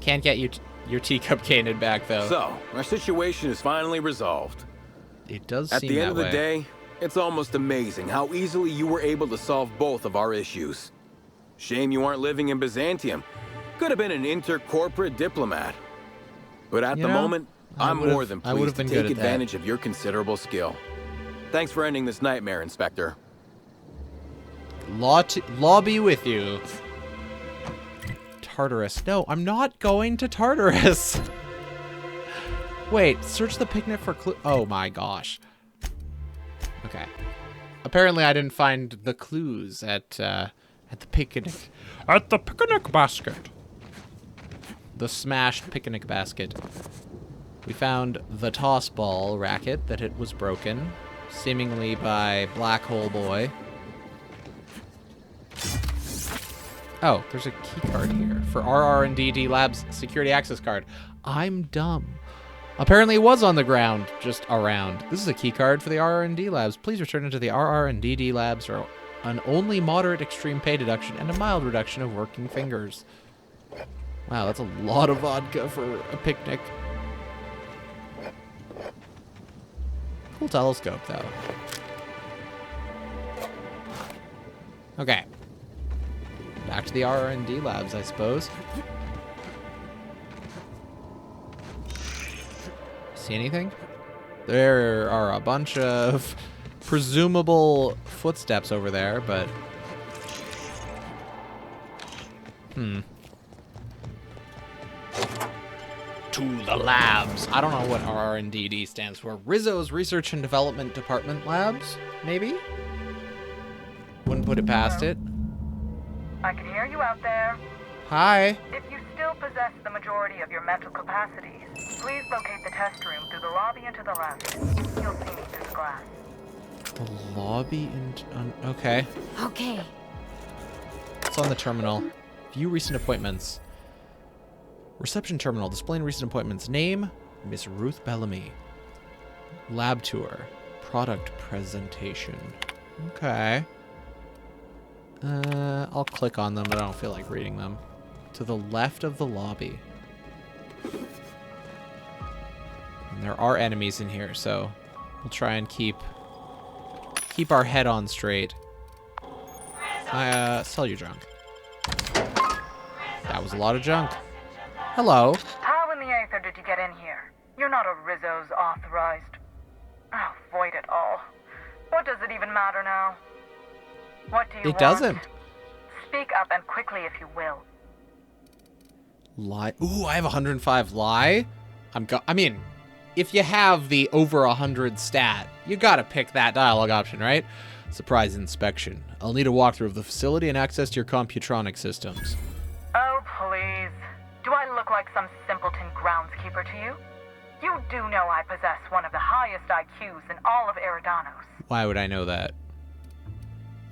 Can't get you your teacup canid back, though. So, our situation is finally resolved. It does At seem the that end of the way. day, it's almost amazing how easily you were able to solve both of our issues. Shame you aren't living in Byzantium. Could have been an intercorporate diplomat. But at You the know, moment, I I'm would've- more than I would've pleased to been take good at that. advantage of your considerable skill. Thanks for ending this nightmare, Inspector. Law be with you. Tartarus. No, I'm not going to Tartarus. Wait, search the picnic for clue. Oh my gosh. Okay. Apparently I didn't find the clues at the picnic. At the picnic basket. The smashed picnic basket. We found the toss ball racket that it was broken, seemingly by Black Hole Boy. Oh, there's a key card here for RR&DD Labs security access card. I'm dumb. Apparently it was on the ground, just around. This is a key card for the RR&D Labs. Please return it to the RR&DD Labs for an only moderate extreme pay deduction and a mild reduction of working fingers. Wow, that's a lot of vodka for a picnic. Cool telescope, though. Okay. Back to the RR&D Labs, I suppose. See anything? There are a bunch of presumable footsteps over there, but... To the labs. I don't know what RR&DD stands for. Rizzo's Research and Development Department Labs, maybe? Wouldn't put it past it. I can hear you out there. Hi. If you still possess the majority of your mental capacities, please locate the test room through the lobby and to the left. You'll see me through the glass. The lobby and... okay. Okay. It's on the terminal. View recent appointments. Reception terminal. Displaying recent appointments. Name, Miss Ruth Bellamy. Lab tour. Product presentation. Okay. I'll click on them, but I don't feel like reading them. To the left of the lobby. And there are enemies in here, so we'll try and keep our head on straight. Sell your junk. That was a lot of junk. Hello. How in the aether did you get in here? You're not a Rizzo's authorized. Oh, void it all. What does it even matter now? What do you want? It doesn't. Speak up and quickly if you will. Lie. Ooh, I have 105 lie. I mean, if you have the over 100 stat, you gotta pick that dialogue option, right? Surprise inspection. I'll need a walkthrough of the facility and access to your computronic systems. Oh, please. Do I look like some simpleton groundskeeper to you? You do know I possess one of the highest IQs in all of Eridanos. Why would I know that?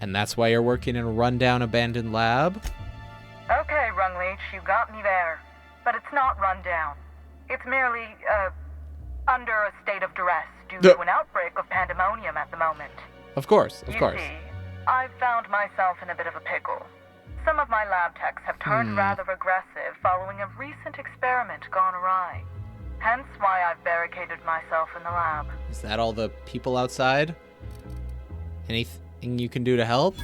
And that's why you're working in a rundown abandoned lab? Okay, Rungleach, you got me there. But it's not rundown. It's merely, under a state of duress due to an outbreak of pandemonium at the moment. Of course, of course. You see, I've found myself in a bit of a pickle. Some of my lab techs have turned rather aggressive following a recent experiment gone awry. Hence why I've barricaded myself in the lab. Is that all the people outside? Anything you can do to help?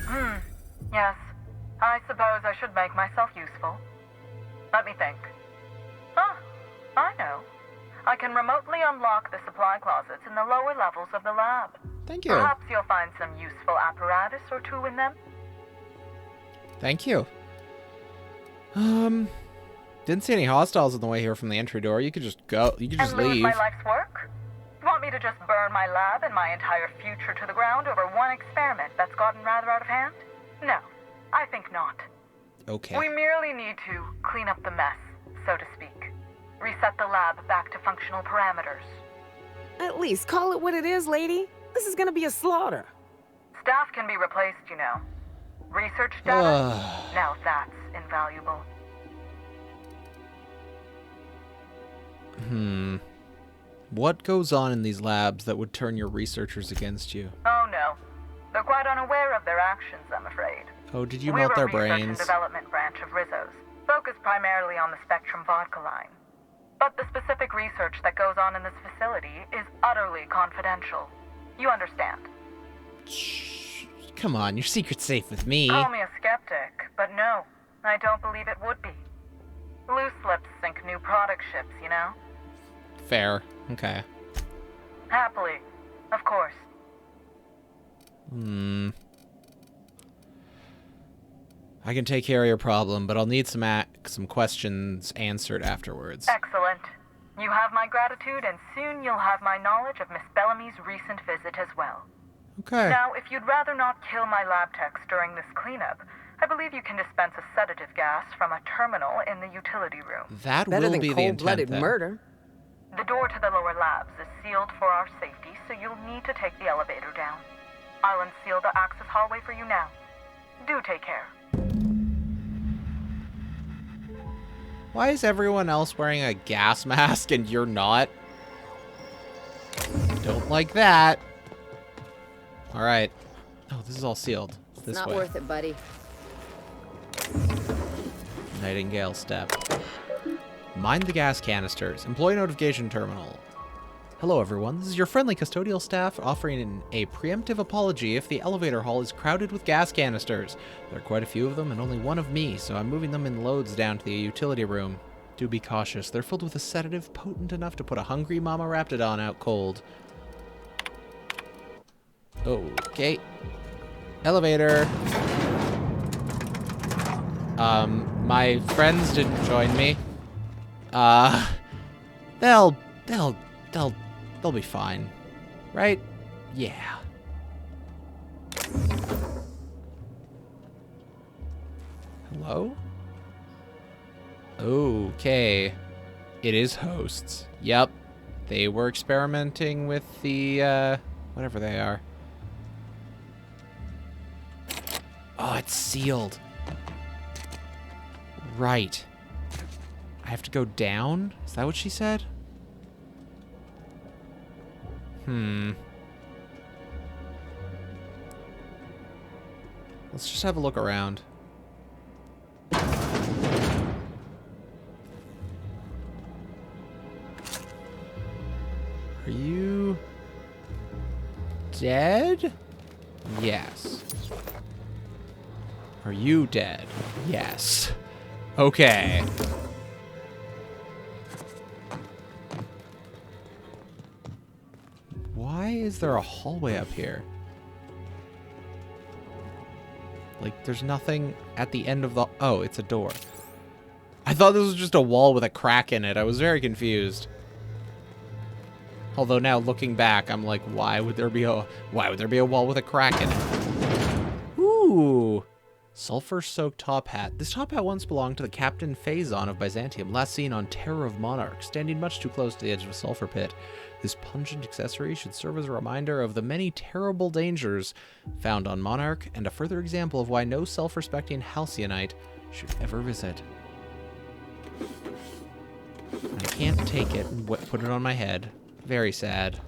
Yes. I suppose I should make myself useful. Let me think. I know. I can remotely unlock the supply closets in the lower levels of the lab. Thank you. Perhaps you'll find some useful apparatus or two in them. Thank you. Didn't see any hostiles on the way here from the entry door. You could just go. You could just and lose leave. my life's work? You want me to just burn my lab and my entire future to the ground over one experiment that's gotten rather out of hand? No, I think not. Okay. We merely need to clean up the mess, so to speak. Reset the lab back to functional parameters. At least call it what it is, lady. This is gonna be a slaughter. Staff can be replaced, you know. Research data? Now that's invaluable. What goes on in these labs that would turn your researchers against you? Oh no. They're quite unaware of their actions, I'm afraid. Oh, did you melt their We're a research and brains? development branch of Rizzo's, focused primarily on the Spectrum vodka line. But the specific research that goes on in this facility is utterly confidential. You understand? Shh. Come on, your secret's safe with me. Call me a skeptic, but no, I don't believe it would be. Loose lips sink new product ships, you know? Fair. Okay. Happily, of course. I can take care of your problem, but I'll need some questions answered afterwards. Excellent. You have my gratitude, and soon you'll have my knowledge of Miss Bellamy's recent visit as well. Okay. Now, if you'd rather not kill my lab techs during this cleanup, I believe you can dispense a sedative gas from a terminal in the utility room. That Better will than be the intent cold-blooded then. murder. The door to the lower labs is sealed for our safety, so you'll need to take the elevator down. I'll unseal the access hallway for you now. Do take care. Why is everyone else wearing a gas mask and you're not? Don't like that. All right. Oh, this is all sealed. It's This not way. worth it, buddy. Nightingale step. Mind the gas canisters. Employee notification terminal. Hello, everyone. This is your friendly custodial staff offering a preemptive apology if the elevator hall is crowded with gas canisters. There are quite a few of them and only one of me, so I'm moving them in loads down to the utility room. Do be cautious. They're filled with a sedative potent enough to put a hungry Mama Raptidon out cold. Okay. Elevator. My friends didn't join me. They'll be fine. Right? Yeah. Hello? Okay. It is hosts. Yep. They were experimenting with the, whatever they are. Oh, it's sealed. Right. I have to go down? Is that what she said? Let's just have a look around. Are you dead? Yes. Are you dead? Yes. Okay. Why is there a hallway up here? Like, there's nothing at the end of the... Oh, it's a door. I thought this was just a wall with a crack in it. I was very confused. Although now, looking back, I'm like, why would there be a wall with a crack in it? Ooh. Sulfur-soaked top hat. This top hat once belonged to the Captain Phazon of Byzantium, last seen on Terror of Monarch, standing much too close to the edge of a sulfur pit. This pungent accessory should serve as a reminder of the many terrible dangers found on Monarch, and a further example of why no self-respecting Halcyonite should ever visit. I can't take it and put it on my head. Very sad.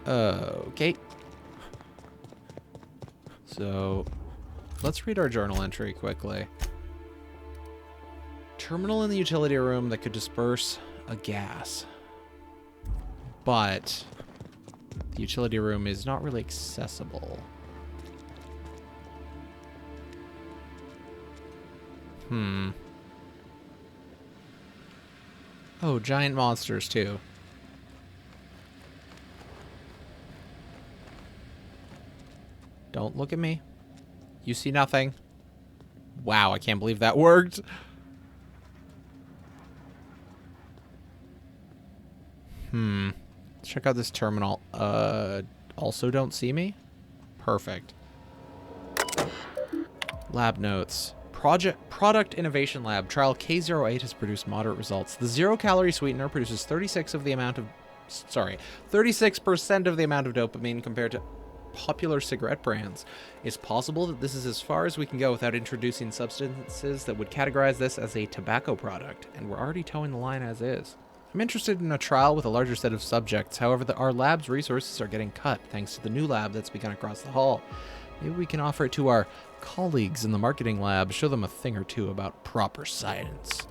Okay. So, let's read our journal entry quickly. Terminal in the utility room that could disperse a gas. But the utility room is not really accessible. Oh, giant monsters too. Don't look at me. You see nothing. Wow, I can't believe that worked. Let's check out this terminal. Also don't see me? Perfect. Lab notes. Product Innovation Lab. Trial K08 has produced moderate results. The zero-calorie sweetener produces 36% of the amount of dopamine compared to popular cigarette brands. It's possible that this is as far as we can go without introducing substances that would categorize this as a tobacco product, and we're already towing the line as is. I'm interested in a trial with a larger set of subjects. However, our lab's resources are getting cut thanks to the new lab that's begun across the hall. Maybe we can offer it to our colleagues in the marketing lab, show them a thing or two about proper science.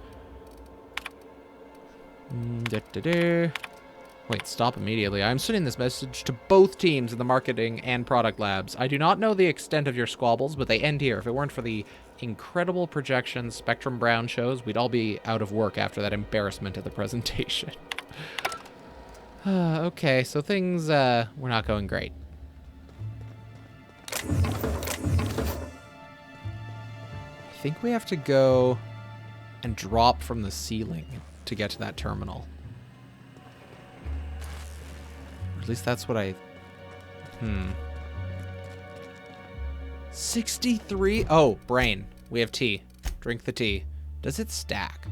Wait, stop immediately. I'm sending this message to both teams in the marketing and product labs. I do not know the extent of your squabbles, but they end here. If it weren't for the incredible projections Spectrum Brown shows, we'd all be out of work after that embarrassment at the presentation. Okay, so things were not going great. I think we have to go and drop from the ceiling to get to that terminal. Or at least that's what I... 63? Oh, brain. We have tea. Drink the tea. Does it stack?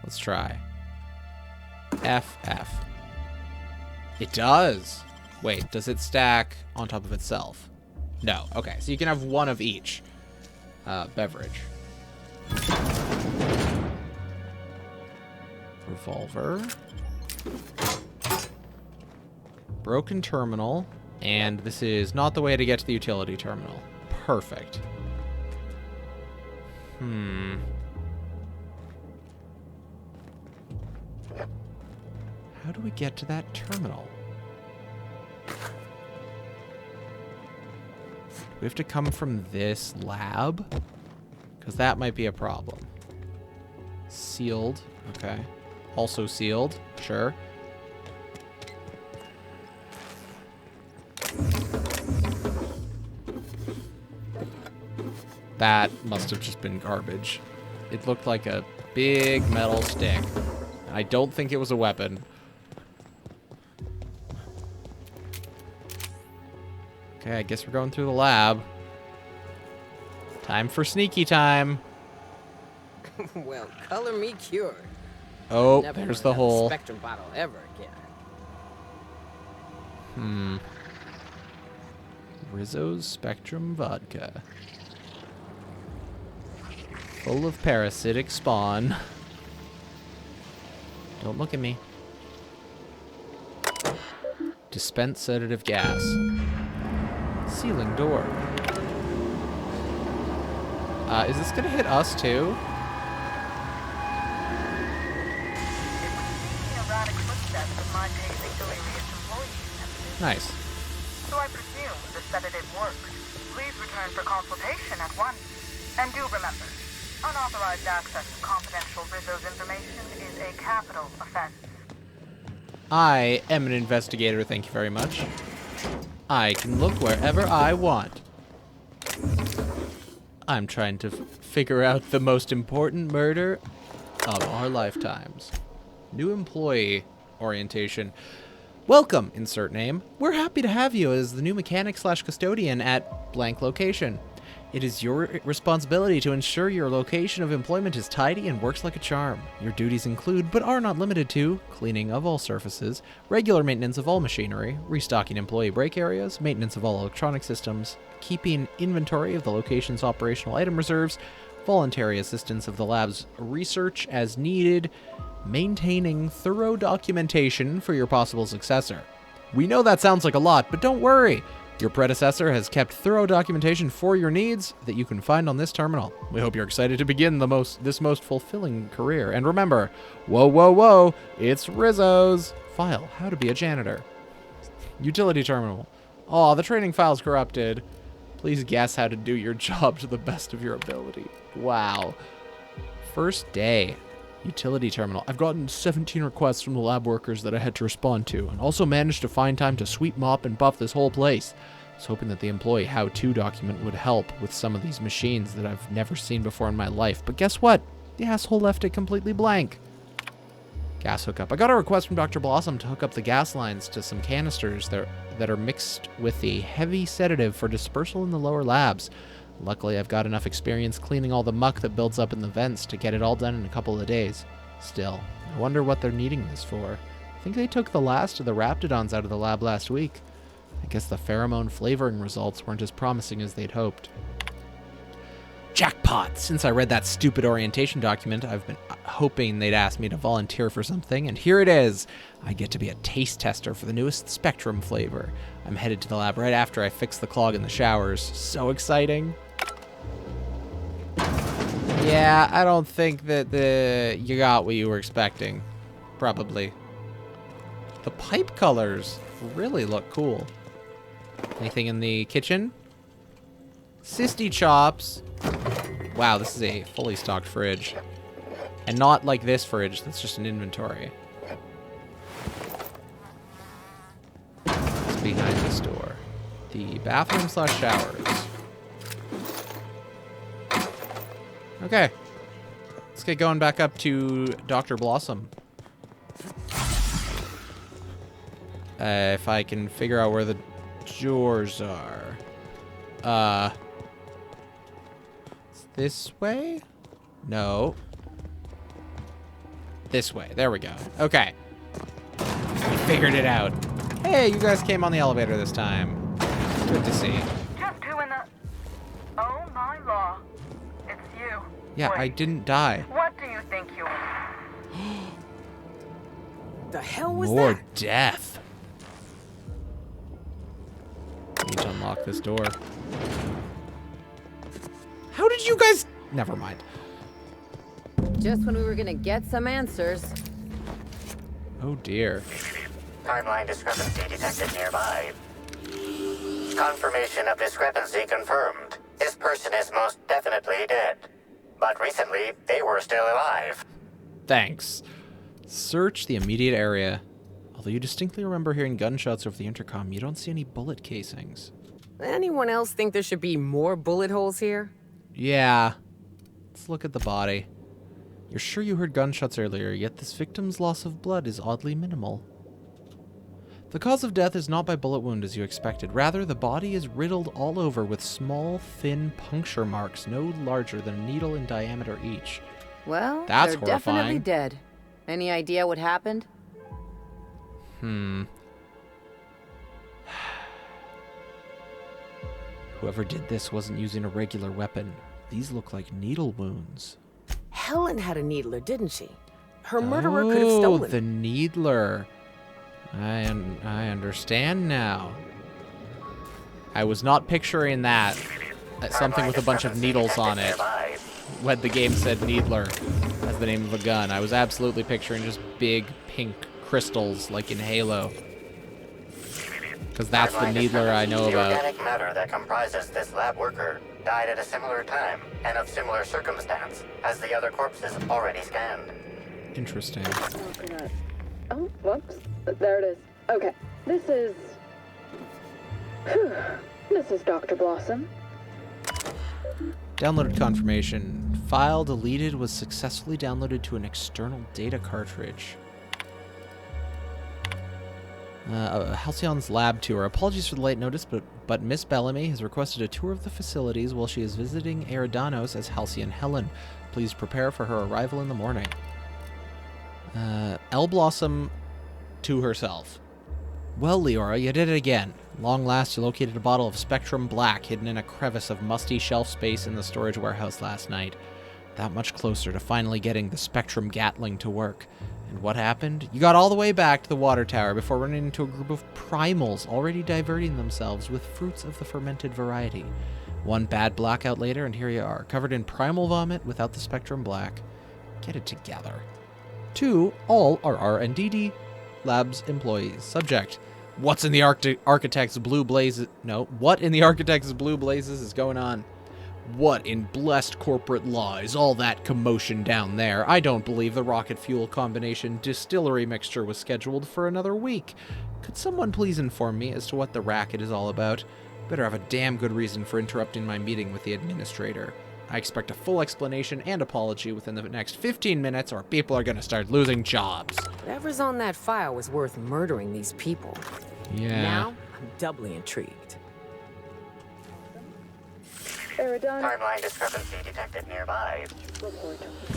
Let's try. FF. It does. Wait, does it stack on top of itself? No. Okay, so you can have one of each beverage. Revolver. Broken terminal. And this is not the way to get to the utility terminal. Perfect. How do we get to that terminal? Do we have to come from this lab? Because that might be a problem. Sealed. Okay. Also sealed. Sure. That must have just been garbage. It looked like a big metal stick. I don't think it was a weapon. Okay, I guess we're going through the lab. Time for sneaky time. Well, color me cured. Oh, Never there's wanna the have a hole. Spectrum bottle ever again. Rizzo's Spectrum Vodka. Full of parasitic spawn. Don't look at me. Dispense sedative gas. Ceiling door. Is this gonna hit us too? Nice. So I presume the sedative works. Please return for consultation at once. And do remember, unauthorized access to confidential Rizzo's information is a capital offense. I am an investigator, thank you very much. I can look wherever I want. I'm trying to figure out the most important murder of our lifetimes. New employee orientation. Welcome, insert name. We're happy to have you as the new mechanic/custodian at blank location. It is your responsibility to ensure your location of employment is tidy and works like a charm. Your duties include, but are not limited to, cleaning of all surfaces, regular maintenance of all machinery, restocking employee break areas, maintenance of all electronic systems, keeping inventory of the location's operational item reserves, voluntary assistance of the lab's research as needed, maintaining thorough documentation for your possible successor. We know that sounds like a lot, but don't worry. Your predecessor has kept thorough documentation for your needs that you can find on this terminal. We hope you're excited to begin this most fulfilling career. And remember, whoa, whoa, whoa, it's Rizzo's. File, how to be a janitor. Utility terminal. Aw, the training file's corrupted. Please guess how to do your job to the best of your ability. Wow. First day. Utility terminal. I've gotten 17 requests from the lab workers that I had to respond to, and also managed to find time to sweep, mop, and buff this whole place. I was hoping that the employee how-to document would help with some of these machines that I've never seen before in my life, but guess what? The asshole left it completely blank. Gas hookup. I got a request from Dr. Blossom to hook up the gas lines to some canisters that are mixed with a heavy sedative for dispersal in the lower labs. Luckily, I've got enough experience cleaning all the muck that builds up in the vents to get it all done in a couple of days. Still, I wonder what they're needing this for. I think they took the last of the Raptidons out of the lab last week. I guess the pheromone flavoring results weren't as promising as they'd hoped. Jackpot! Since I read that stupid orientation document, I've been hoping they'd ask me to volunteer for something, and here it is! I get to be a taste tester for the newest Spectrum flavor. I'm headed to the lab right after I fix the clog in the showers. So exciting! Yeah, I don't think that you got what you were expecting. Probably. The pipe colors really look cool. Anything in the kitchen? Sisty chops. Wow, this is a fully stocked fridge. And not like this fridge, that's just an inventory. behind this door? The bathroom / showers. Okay. Let's get going back up to Dr. Blossom. If I can figure out where the doors are. This way? No. This way. There we go. Okay. We figured it out. Hey, you guys came on the elevator this time. Good to see. Just who in the... Oh, my law. It's you. Yeah, Wait, I didn't die. what do you think you are? The hell was More that? death. Need to unlock this door. How did you guys... Never mind. Just when we were gonna get some answers. Oh, dear. Timeline discrepancy detected nearby. Confirmation of discrepancy confirmed. This person is most definitely dead. But recently, they were still alive. Thanks. Search the immediate area. Although you distinctly remember hearing gunshots over the intercom, you don't see any bullet casings. Anyone else think there should be more bullet holes here? Yeah. Let's look at the body. You're sure you heard gunshots earlier, yet this victim's loss of blood is oddly minimal. The cause of death is not by bullet wound as you expected. Rather, the body is riddled all over with small, thin puncture marks no larger than a needle in diameter each. Well, That's they're definitely horrifying. dead. Any idea what happened? Whoever did this wasn't using a regular weapon. These look like needle wounds. Helen had a needler, didn't she? Her murderer could have stolen the it. needler. I understand now. I was not picturing that. Something with a bunch of needles on it. When the game said needler as the name of a gun, I was absolutely picturing just big pink crystals like in Halo. Because that's the needler I know The about. organic matter that comprises this lab worker died at a similar time and of similar circumstance as the other corpses already scanned. Interesting. Oh, whoops. There it is. Okay. This is... This is Dr. Blossom. Downloaded confirmation. File deleted was successfully downloaded to an external data cartridge. Halcyon's lab tour. Apologies for the late notice, but Miss Bellamy has requested a tour of the facilities while she is visiting Eridanos as Halcyon Helen. Please prepare for her arrival in the morning. L. Blossom to herself. Well, Leora, you did it again. Long last, you located a bottle of Spectrum Black hidden in a crevice of musty shelf space in the storage warehouse last night. That much closer to finally getting the Spectrum Gatling to work. And what happened? You got all the way back to the water tower before running into a group of primals already diverting themselves with fruits of the fermented variety. One bad blackout later, and here you are, covered in primal vomit without the Spectrum Black. Get it together. 2, all are R&D Labs employees. Subject: What's in the Architect's blue blazes? No. What in the Architect's blue blazes is going on? What in blessed corporate law is all that commotion down there? I don't believe the rocket fuel combination distillery mixture was scheduled for another week. Could someone please inform me as to what the racket is all about? Better have a damn good reason for interrupting my meeting with the administrator. I expect a full explanation and apology within the next 15 minutes or people are gonna start losing jobs. Whatever's on that file was worth murdering these people. Yeah. Now, I'm doubly intrigued. Timeline discrepancy detected nearby.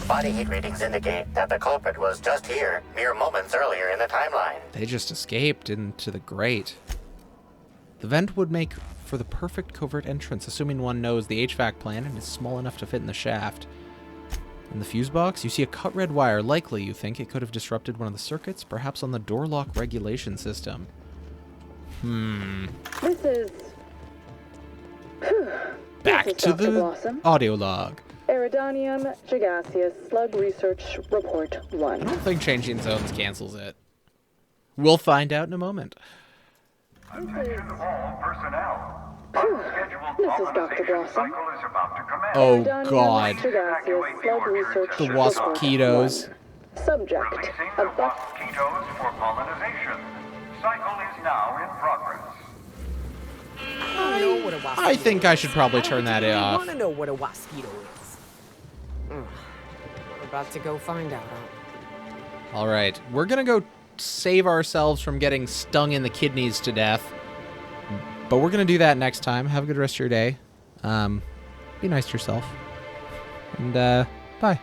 Body heat readings indicate that the culprit was just here mere moments earlier in the timeline. They just escaped into the grate. The vent would make for the perfect covert entrance, assuming one knows the HVAC plan and is small enough to fit in the shaft. In the fuse box, you see a cut red wire. Likely, you think it could have disrupted one of the circuits, perhaps on the door lock regulation system. This is... Back This is to Dr. the Blossom. audio log. Eridanium gigaseous slug research report 1. I don't think changing zones cancels it. We'll find out in a moment. Attention all personnel. This is Dr. Blossom. Oh Eridanium God. gigaseous slug research The report waspitos. 1. Subject: Releasing the mosquitoes for pollinization. cycle is now in progress. I don't know what a waspito I think I should is. probably I don't turn that really off. want to know what a waspito is. We're about to go find out, All right, we're gonna go save ourselves from getting stung in the kidneys to death. But we're gonna do that next time. Have a good rest of your day. Be nice to yourself. And bye.